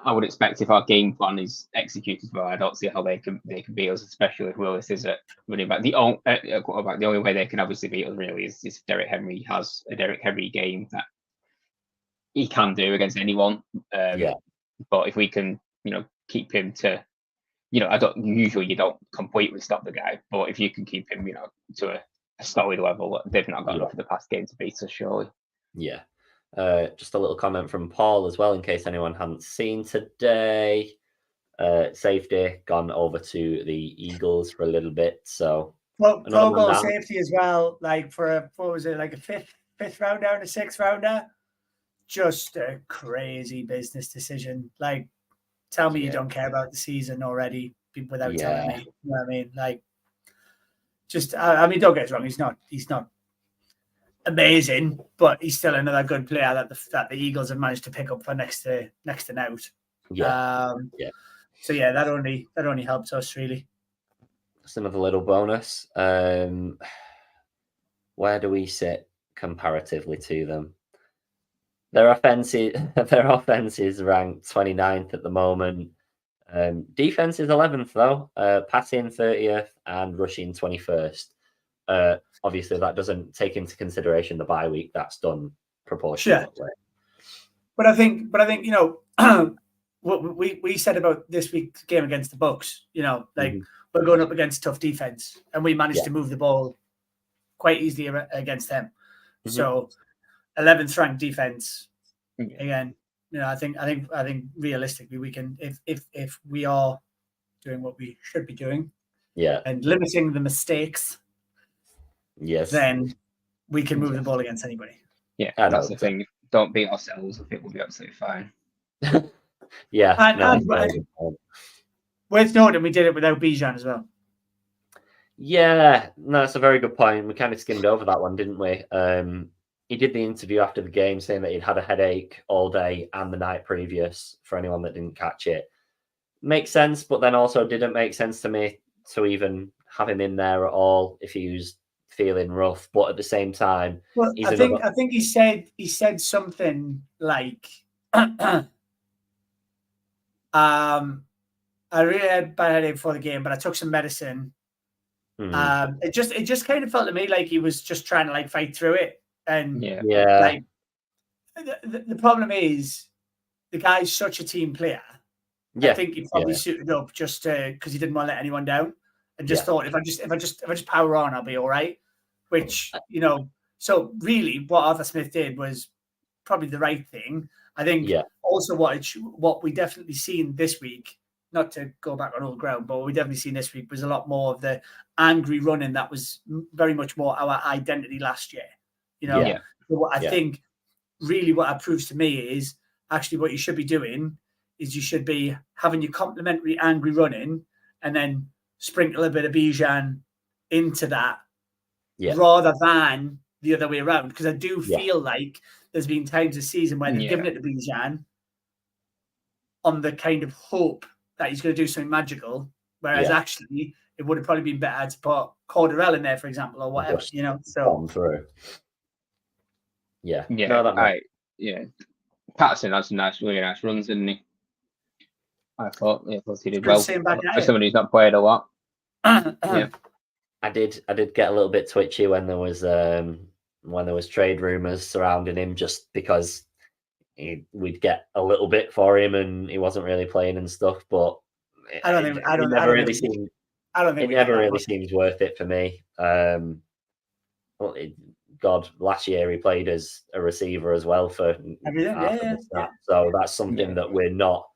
I would expect if our game plan is executed well, I don't see how they can beat us, especially if Willis is at running back. The only way they can obviously beat us really is if Derrick Henry has a Derrick Henry game that he can do against anyone. But if we can, keep him to, you don't completely stop the guy, but if you can keep him, to a solid level, they've not got enough of the past game to beat us, surely. Yeah. Just a little comment from Paul as well, in case anyone hadn't seen today. Safety gone over to the Eagles for a little bit. So pro goal safety as well, like for what was it, like a fifth rounder and a sixth rounder? Just a crazy business decision. Like, tell me you don't care about the season already without telling me. You know what I mean? Like, just don't get us wrong. He's not amazing, but he's still another good player that the Eagles have managed to pick up for next to out. So that only helps us really. Just another little bonus. Where do we sit comparatively to them? Their offense is ranked 29th at the moment. Defense is 11th though. Passing 30th and rushing 21st. Obviously, that doesn't take into consideration the bye week. That's done proportionately. Sure. But I think what we said about this week's game against the Bucs. We're going up against tough defense, and we managed to move the ball quite easily against them. Mm-hmm. So, 11th ranked defense. Again, I think realistically we can, if we are doing what we should be doing, and limiting the mistakes. Yes. Then we can move the ball against anybody. Yeah, that's the thing. Don't beat ourselves. I think we'll be absolutely fine. Worth noting, we did it without Bijan as well. Yeah, no, that's a very good point. We kind of skimmed over that one, didn't we? He did the interview after the game saying that he'd had a headache all day and the night previous, for anyone that didn't catch it. Makes sense, but then also didn't make sense to me to even have him in there at all if he was feeling rough. But at the same time, I think he said something like, I really had a bad headache before the game, but I took some medicine. It just kind of felt to me like he was just trying to fight through it. And the problem is the guy's such a team player. I think he probably suited up just because he didn't want to let anyone down, and just thought if I just power on, I'll be all right. Which so really what Arthur Smith did was probably the right thing. I think also what we definitely seen this week, not to go back on old ground, but what we definitely seen this week was a lot more of the angry running that was very much more our identity last year. So what I think really what that proves to me is actually what you should be doing is you should be having your complementary angry running and then sprinkle a bit of Bijan into that rather than the other way around. Because I do feel like there's been times this season where they've given it to Bijan on the kind of hope that he's going to do something magical, whereas actually it would have probably been better to put Cordarrelle in there, for example, or whatever, So through. Patterson has some really nice runs, didn't he? I thought he did well for somebody who's not played a lot. I did get a little bit twitchy when there was trade rumors surrounding him, just because we'd get a little bit for him and he wasn't really playing and stuff. But it never really seems worth it for me. God, last year he played as a receiver as well for so that's something that we're not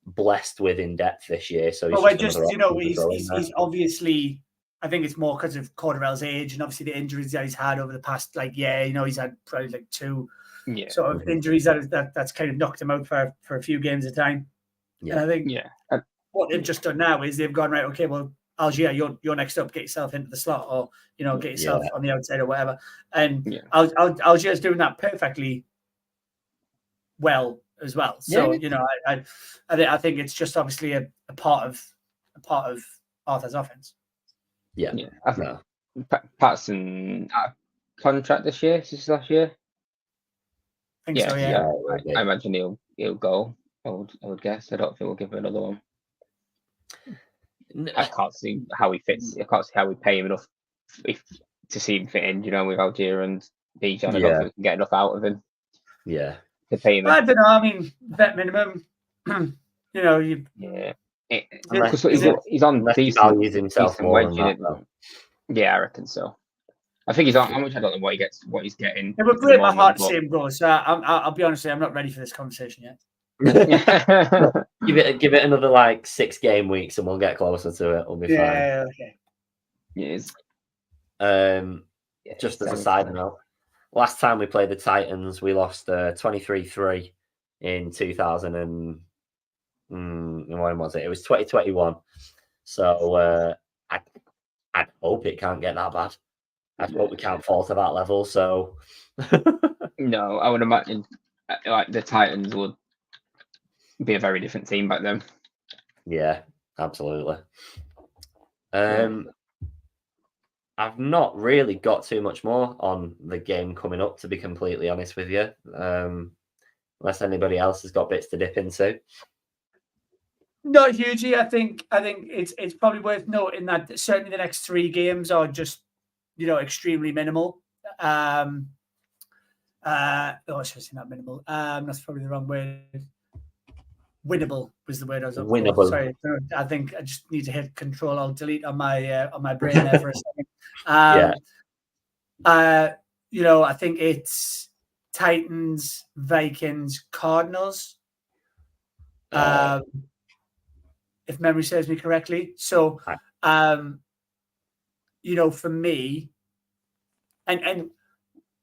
blessed with in depth this year. So he's obviously I think it's more because of Corderell's age and obviously the injuries that he's had over the past year. He's had probably like 2 sort of injuries that's kind of knocked him out for a few games at a time. Yeah. And I think what they've just done now is they've gone, right, okay, well, Algier, you're next up, get yourself into the slot, or get yourself on the outside or whatever. And Algier's doing that perfectly well as well. So I think it's just obviously a part of Arthur's offense. Yeah. I think Patson contract this year, since last year. I think so. Yeah. I imagine he'll go. I would guess. I don't think we'll give him another one. I can't see how he fits. I can't see how we pay him enough to see him fit in. With Algier and Bijan. I don't think we can get enough out of him. Yeah. To pay him. I don't know. I mean, vet minimum. He's on decent. Values himself more than that, yeah, I reckon so. I think he's on. How much? I don't know what he's getting. It would break my heart to see him go. So I'll be honest with you, I'm not ready for this conversation yet. give it another 6 game weeks and we'll get closer to it. We'll be fine. Yeah, okay. Yes. Just as a side note, last time we played the Titans, we lost 23-3 in 2000 and when was it? It was 2021. So I hope it can't get that bad. I hope we can't fall to that level. So no, I would imagine the Titans would be a very different team back then. Yeah, absolutely. I've not really got too much more on the game coming up, to be completely honest with you. Unless anybody else has got bits to dip into. Not hugely. I think it's probably worth noting that certainly the next 3 games are just extremely minimal. Should I say not minimal? That's probably the wrong word. Winnable was the word I was looking for. Winnable. Sorry, I think I just need to hit Control Alt Delete on my brain there for a second. I think it's Titans, Vikings, Cardinals. If memory serves me correctly. So, for me, and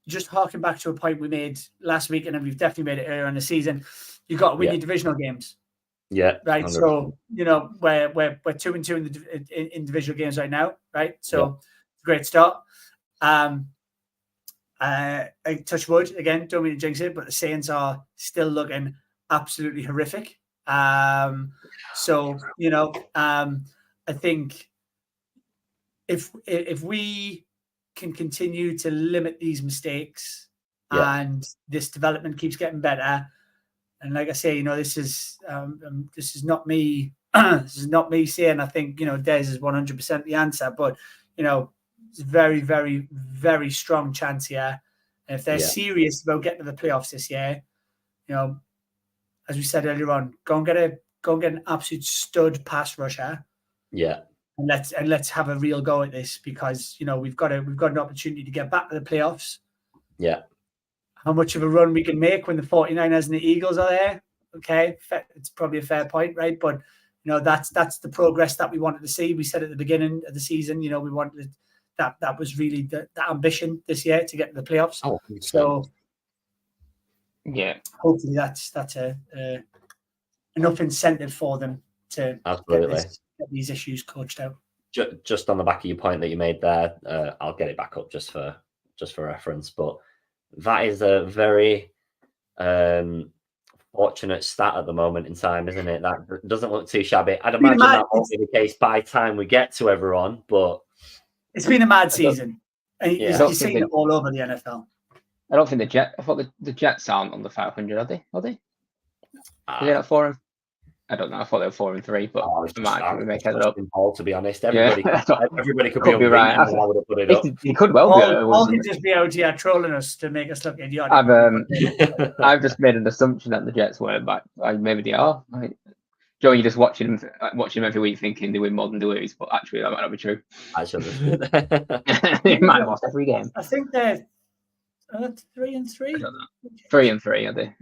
just harking back to a point we made last week, and we've definitely made it earlier in the season, you got to win your divisional games. Yeah. Right. 100%. So, we're 2-2 in divisional games right now. Right. So, great start. I touch wood again, don't mean to jinx it, but the Saints are still looking absolutely horrific. I think if we can continue to limit these mistakes and this development keeps getting better, and like I say, this is not me. This is not me saying I think Des is 100% the answer, but it's a very, very, very strong chance here. And if they're serious about getting to the playoffs this year, as we said earlier on, go and get an absolute stud pass rusher. Yeah. And let's have a real go at this, because we've got an opportunity to get back to the playoffs. Yeah. How much of a run we can make when the 49ers and the Eagles are there? Okay, it's probably a fair point, right? But that's the progress that we wanted to see. We said at the beginning of the season, we wanted that was really the ambition this year to get to the playoffs. Oh, so yeah, hopefully that's enough incentive for them to get these issues coached out. Just on the back of your point that you made there, I'll get it back up just for reference, but that is a very fortunate stat at the moment in time, isn't it? That doesn't look too shabby. I'd imagine that won't be the case by the time we get to everyone, but it's been a mad season. And you're seeing it all over the NFL. I don't think I thought the Jets aren't on the 500, are they? Are they? Are they at 4? I don't know. I thought they were 4-3, but I might actually make it up. To be honest, everybody could be right. I would have put it up. He could well be. Paul could just be out here trolling us to make us look idiotic. I've just made an assumption that the Jets weren't back. Maybe they are. Joe, you're just watching them every week, thinking they win more than they lose, but actually that might not be true. They might have lost every game. I think they're 3-3. I don't know. 3-3 are they?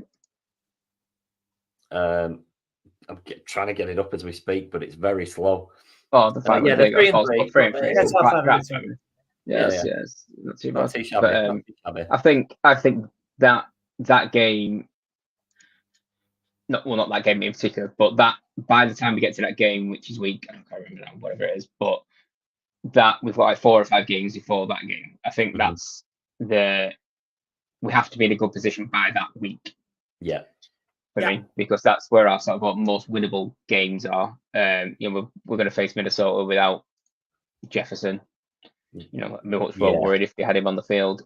I'm trying to get it up as we speak, but it's very slow. Oh, the 5 yeah, there you the 3 go. and 3. 3 and 3. That's our Right, 5 right, and 2. Yes, yes, not too bad. Not too shabby. But, not too shabby. I think that game, not that game in particular, but that by the time we get to that game, which is week, I can't remember now, whatever it is, but that we've got like 4 or 5 games before that game. I think that's we have to be in a good position by that week. Yeah. I mean, because that's where our sort of most winnable games are. We're going to face Minnesota without Jefferson. I'm much more worried if they had him on the field.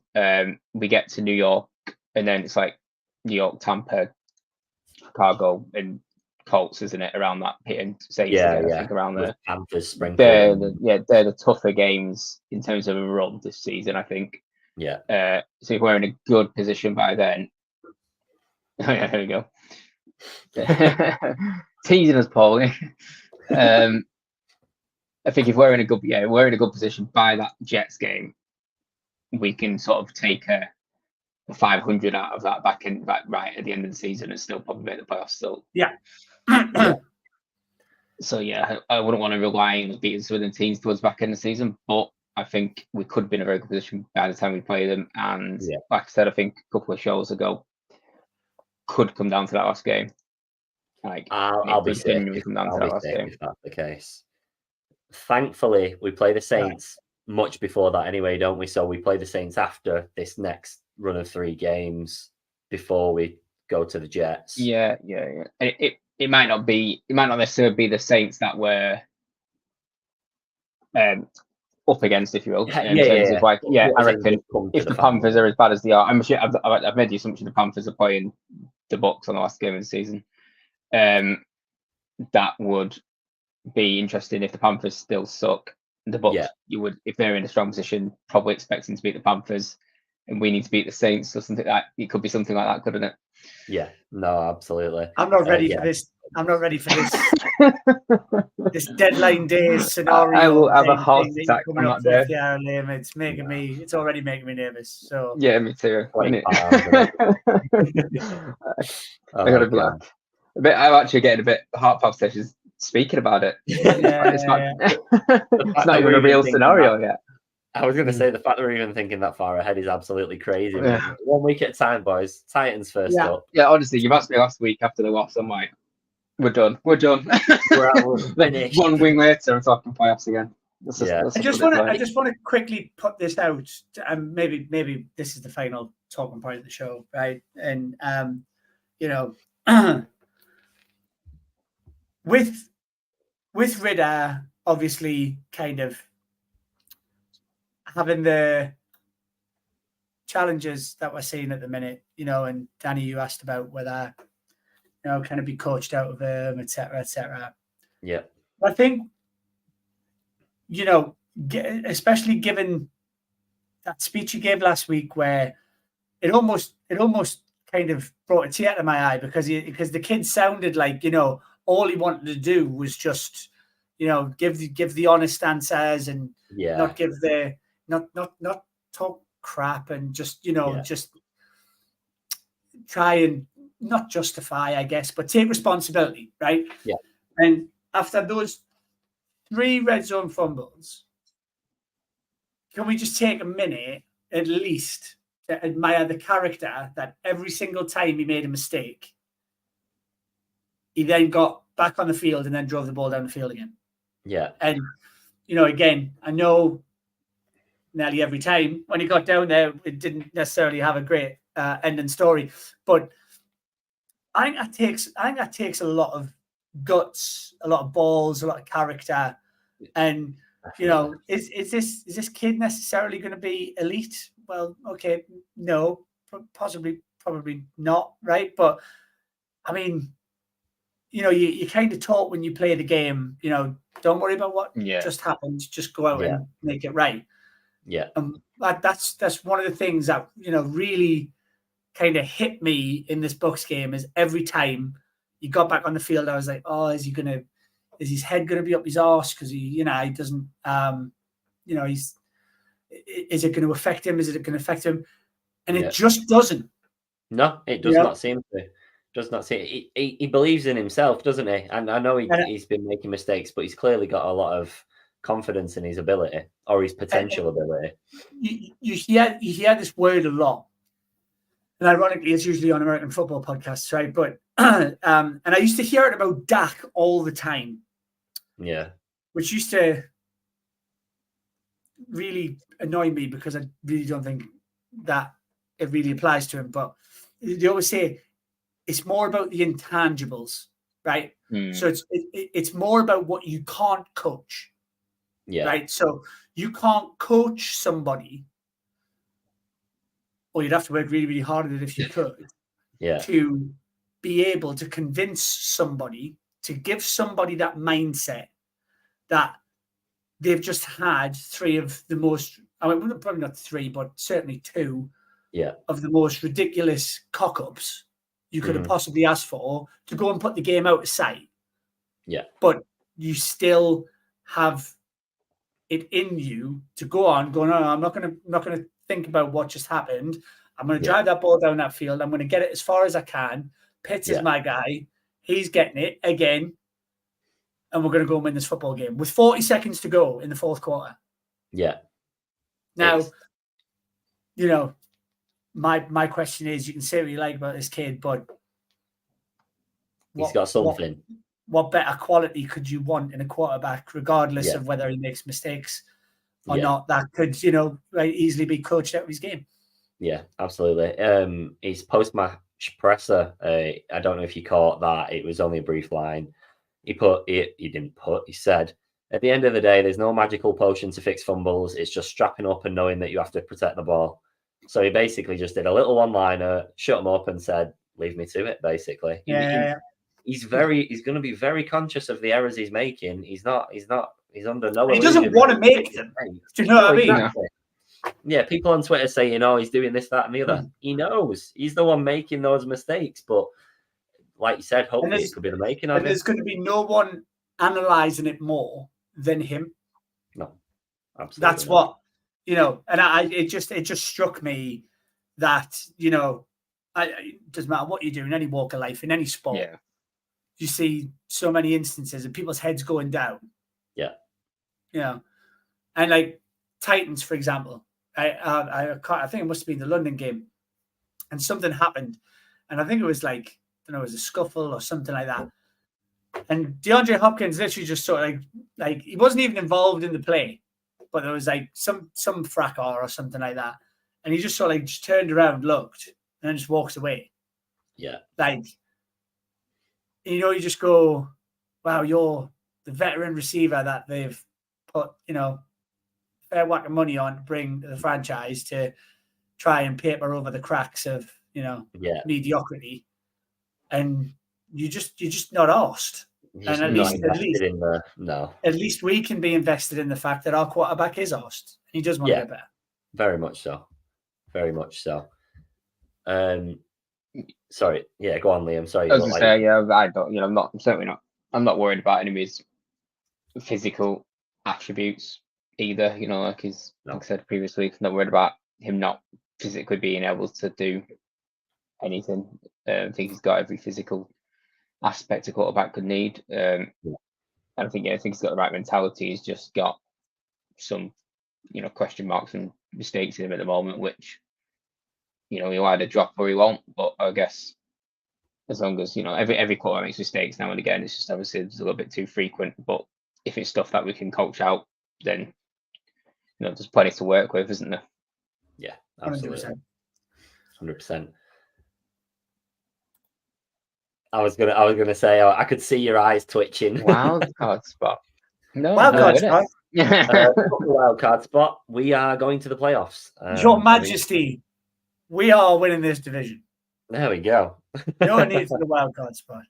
We get to New York, and then it's like New York, Tampa, Chicago, and Colts, isn't it? Around that hitting Saints, I think around there. Panthers sprinkled. They're the tougher games in terms of a run this season, I think. Yeah. So if we're in a good position by then, here we go. Teasing us, Paul. I think if we're in a good position by that Jets game, we can sort of take a 500 out of that back right at the end of the season and still probably make the playoffs. Still, So I wouldn't want to rely on beating Southern teams towards back end of the season, but I think we could be in a very good position by the time we play them. And like I said, I think a couple of shows ago, could come down to that last game. Like I'll be sick if that's the case. Thankfully, we play the Saints much before that anyway, don't we? So we play the Saints after this next run of 3 games before we go to the Jets. Yeah. It might not necessarily be the Saints that we're up against, if you will. I reckon if the Panthers are as bad as they are, I'm sure I've made the assumption the Panthers are playing the Bucs on the last game of the season. That would be interesting if the Panthers still suck. The Bucs, you would, if they're in a strong position, probably expecting to beat the Panthers, and we need to beat the Saints or something like that. It could be something like that, couldn't it? Yeah, no, absolutely. I'm not ready for this. I'm not ready for this. This deadline day scenario. I will have a heart attack on that day. It's already making me nervous. So yeah, me too. I'm actually getting a bit heart palpitations speaking about it. It's not even a real scenario yet. I was going to say the fact that we're even thinking that far ahead is absolutely crazy. Yeah. 1 week at a time, boys. Titans first up. Yeah, honestly, you've asked me last week after the loss. I'm like, we're done. We're finished. 1 week later, I'm talking playoffs again. I just want to quickly put this out, and maybe this is the final talking point of the show, right? And with Ridder, obviously, kind of having the challenges that we're seeing at the minute, and Danny, you asked about whether, can it be coached out of him, et cetera. Yeah. I think, especially given that speech you gave last week where it almost kind of brought a tear to my eye because the kid sounded like, all he wanted to do was just, give the honest answers and not give not talk crap and just just try and not justify, I guess, but take responsibility, right? Yeah. And after those 3 red zone fumbles, can we just take a minute at least to admire the character that every single time he made a mistake, he then got back on the field and then drove the ball down the field again. Yeah. And again, I know nearly every time when he got down there, it didn't necessarily have a great ending story. But I think that takes a lot of guts, a lot of balls, a lot of character. And is this kid necessarily going to be elite? Well, okay, no, probably not, right? But I mean, you kind of taught when you play the game, don't worry about what just happened, just go out and make it right. Yeah. That's one of the things that, really kind of hit me in this Bucs game is every time he got back on the field, I was like, oh, is his head going to be up his arse? Because he doesn't, is it going to affect him? Is it going to affect him? And it just doesn't. No, it does not seem to. Does not see it. He believes in himself, doesn't he? And I know he's been making mistakes, but he's clearly got a lot of confidence in his ability or his potential ability. You hear this word a lot. And ironically, it's usually on American football podcasts, right? But and I used to hear it about Dak all the time. Yeah. Which used to really annoy me because I really don't think that it really applies to him. But they always say it's more about the intangibles, right? So it's more about what you can't coach. Yeah. Right. So you can't coach somebody, or you'd have to work really, really hard at it if you could, to be able to convince somebody, to give somebody that mindset that they've just had three of the most, I mean, probably not three, but certainly two of the most ridiculous cock-ups you could have possibly asked for to go and put the game out of sight. Yeah. But you still have it in you to go on, no, I'm not gonna think about what just happened. I'm gonna drive that ball down that field. I'm gonna get it as far as I can. Pitts is my guy. He's getting it again. And we're gonna go and win this football game with 40 seconds to go in the fourth quarter. Yeah. Now, you know, my question is, you can say what you like about this kid, but he's got something. What better quality could you want in a quarterback, regardless of whether he makes mistakes or not, that could, easily be coached out of his game? Yeah, absolutely. His post-match presser, I don't know if you caught that. It was only a brief line. He said, at the end of the day, there's no magical potion to fix fumbles. It's just strapping up and knowing that you have to protect the ball. So he basically just did a little one-liner, shut him up and said, leave me to it, basically. He's going to be very conscious of the errors he's making. He's under no illusion. He doesn't want to make them. Do you know what I mean? Exactly. Yeah, people on Twitter saying, he's doing this, that, and the other. He knows. He's the one making those mistakes. But like you said, hopefully it could be the making of it. There's going to be no one analysing it more than him. No, absolutely. That's what, and it just struck me that, it doesn't matter what you do in any walk of life, in any sport. Yeah. You see so many instances of people's heads going down. Yeah. And like Titans, for example, I think it must have been the London game, and something happened, and I think it was it was a scuffle or something like that. And DeAndre Hopkins literally just sort of like he wasn't even involved in the play, but there was like some fracas or something like that, and he just sort of just turned around, looked, and then just walks away. Yeah. You just go, wow, you're the veteran receiver that they've put, fair whack of money on to bring the franchise to try and paper over the cracks of, mediocrity. And you're just not asked. And at least we can be invested in the fact that our quarterback is asked. He does want to get better. Very much so. Very much so. Sorry. Yeah, go on, Liam. Sorry. I was going to say, I don't, I'm not worried about any of his physical attributes either. Like I said previously, not worried about him not physically being able to do anything. I think he's got every physical aspect a quarterback could need. I think he's got the right mentality. He's just got some, question marks and mistakes in him at the moment, which, he'll either drop or he won't. But I guess as long as, every quarterback makes mistakes now and again, it's just obviously it's a little bit too frequent. But if it's stuff that we can coach out, then, there's plenty to work with, isn't there? Yeah, absolutely. 100%. I was gonna say I could see your eyes twitching. Wild card spot. No, wild card spot. Wild card spot. We are going to the playoffs. Your Majesty, we are winning this division. There we go. No one needs the wild card spot.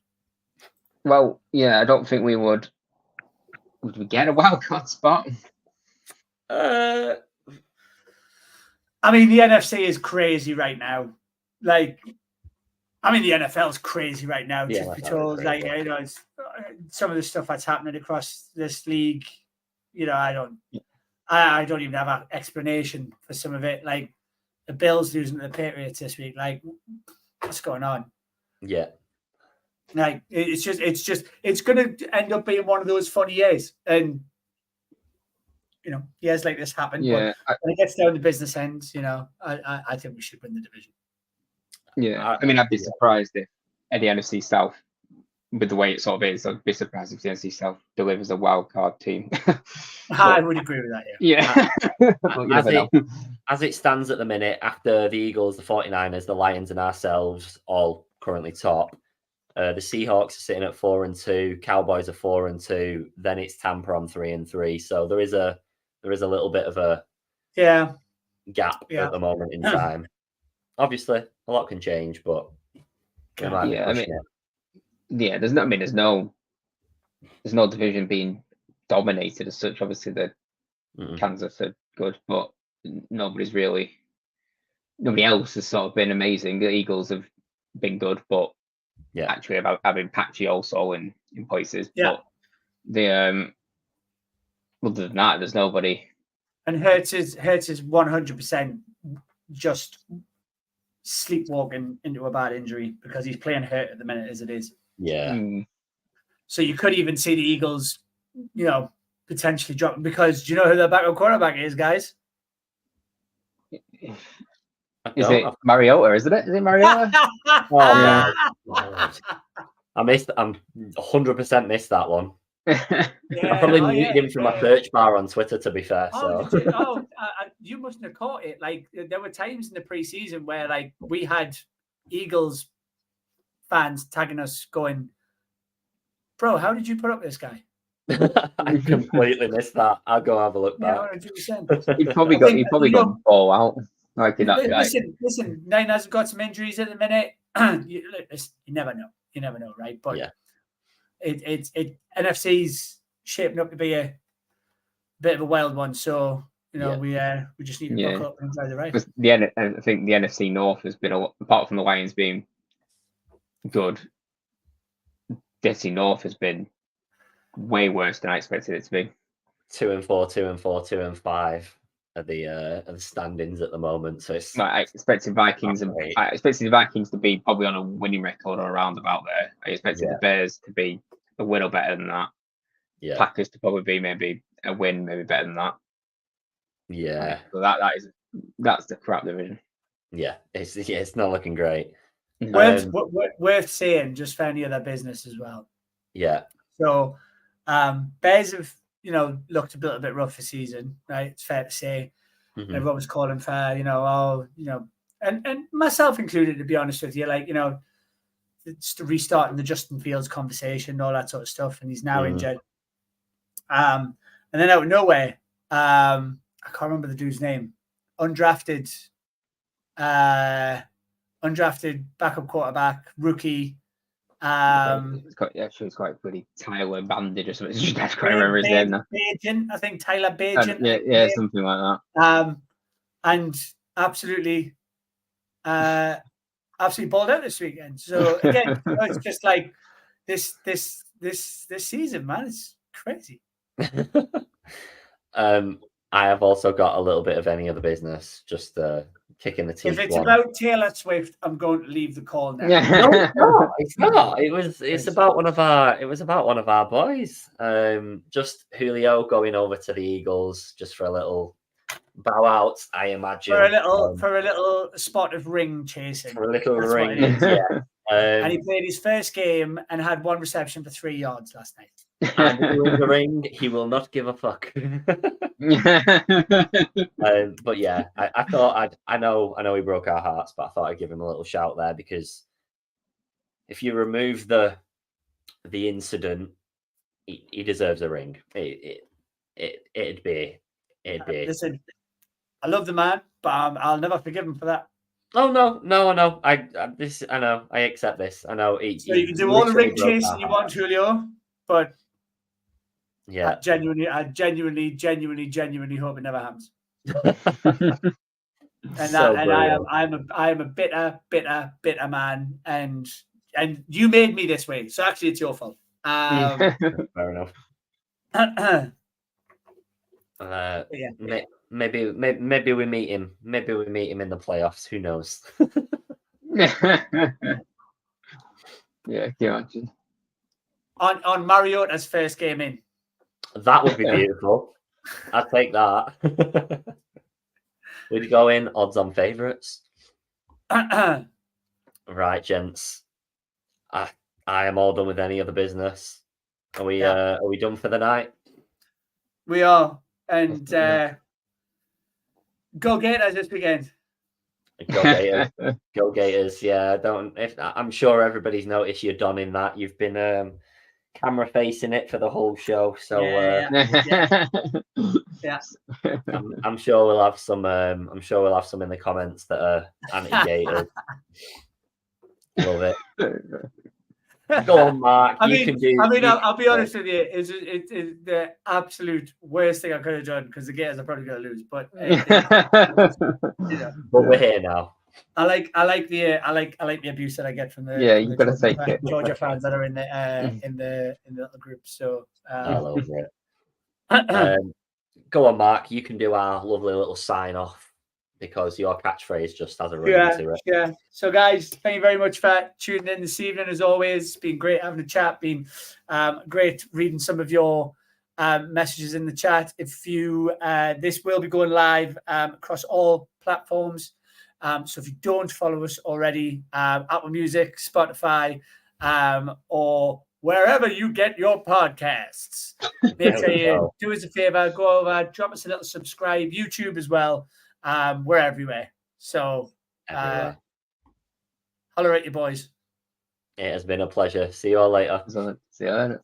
Well, yeah, I don't think we would. Would we get a wild card spot? I mean, the NFC is crazy right now. The NFL is crazy right now. Just because, it's some of the stuff that's happening across this league. I don't even have an explanation for some of it. Like the Bills losing to the Patriots this week. Like, what's going on? Yeah. Like it's going to end up being one of those funny years, and years like this happen. Yeah, but when it gets down to business ends, I think we should win the division. Yeah, I mean, I'd be surprised if at the NFC South, with the way it sort of is, I'd be surprised if the NFC South delivers a wild card team. I would agree with that. Yeah. As it stands at the minute, after the Eagles, the 49ers, the Lions, and ourselves all currently top, the Seahawks are sitting at 4-2, Cowboys are 4-2, then it's Tampa on 3-3. So there is a little bit of a gap at the moment in time. Obviously, a lot can change, but we might be pushing it. Yeah, there's no division being dominated as such. Obviously, the Kansas are good, but nobody else has sort of been amazing. The Eagles have been good, but actually about having patchy also in places. But the other than that, there's nobody. And Hurts is 100% just sleepwalking into a bad injury because he's playing hurt at the minute as it is. Yeah. So you could even see the Eagles, potentially drop, because do you know who their backup quarterback is, guys? Is it Mariota? Isn't it? Is it Mariota? I 100% missed that one. I probably muted him from my search bar on Twitter, to be fair. You mustn't have caught it. Like, there were times in the preseason where, like, we had Eagles fans tagging us going, "Bro, how did you put up this guy?" I completely missed that. I'll go have a look back. 100%. He probably got ball out. Like Listen, Niners have got some injuries at the minute. You never know. You never know, right? But NFC's shaping up to be a bit of a wild one. So we just need to buckle up and enjoy the ride. I think the NFC North has been apart from the Lions being good, the NFC North has been way worse than I expected it to be. 2-4, 2-4, 2-5 at the standings at the moment. So it's I expected the Vikings to be probably on a winning record or around about there. I expected the Bears to be a win or better than that. Yeah. Packers to probably be maybe a win, maybe better than that. Yeah. So that's the crap division. Yeah, it's not looking great. Worth saying, just for any other business as well. Yeah. So Bears have looked a little bit rough this season, right? It's fair to say. Everyone was calling for, and myself included, to be honest with you, like, it's restarting the Justin Fields conversation, all that sort of stuff, and he's now injured. And then out of nowhere, I can't remember the dude's name, undrafted backup quarterback, rookie. It's quite pretty. Tyler Bandage or something. I can't remember his name now. I think Tyler Bajan. Yeah, something like that. And absolutely balled out this weekend. So again, it's just like this season, man. It's crazy. I have also got a little bit of any other business, just kicking the teeth. If it's about Taylor Swift, I'm going to leave the call now. No, it's not. It's about one of our boys. Just Julio going over to the Eagles just for a little bow out, I imagine. For a little spot of ring chasing. For a little ring, yeah. And he played his first game and had 1 reception for 3 yards last night. And if he wins the ring, he will not give a fuck. But yeah, I thought I know he broke our hearts, but I thought I'd give him a little shout there, because if you remove the incident, he deserves a ring. It'd be. Listen, I love the man, but I'll never forgive him for that. Oh no! I know. I accept this. I know. So you can do all the ring chasing you want, Julio, but yeah, I genuinely hope it never happens. I am a bitter man, and you made me this way, so actually it's your fault. Fair enough. Yeah. Maybe we meet him. Maybe we meet him in the playoffs. Who knows? Yeah, can you imagine? On Mariota's first game in. That would be beautiful. I'd take that. We'd go in odds on favourites. Right, gents. I am all done with any other business. Are we done for the night? We are. And go Gators this weekend. Go Gators. Go Gators. Yeah, I'm sure everybody's noticed you're donning that. You've been camera facing it for the whole show. So yeah. I'm sure we'll have some in the comments that are anti-Gators. Love it. Go on, Mark. I'll be honest with you. It's the absolute worst thing I could have done because the Gators are probably going to lose. But but we're here now. I like the abuse that I get from the you've got to take it. Georgia fans that are in the other groups. So I love it. Go on, Mark. You can do our lovely little sign off. Because your catchphrase just has a ring to it. Yeah. So, guys, thank you very much for tuning in this evening. As always, it's been great having a chat. Been great reading some of your messages in the chat. If you, this will be going live across all platforms. So, if you don't follow us already, Apple Music, Spotify, or wherever you get your podcasts, make sure you do us a favor, go over, drop us a little subscribe, YouTube as well. We're everywhere. So, holler at you boys. It has been a pleasure. See you all later. See you later.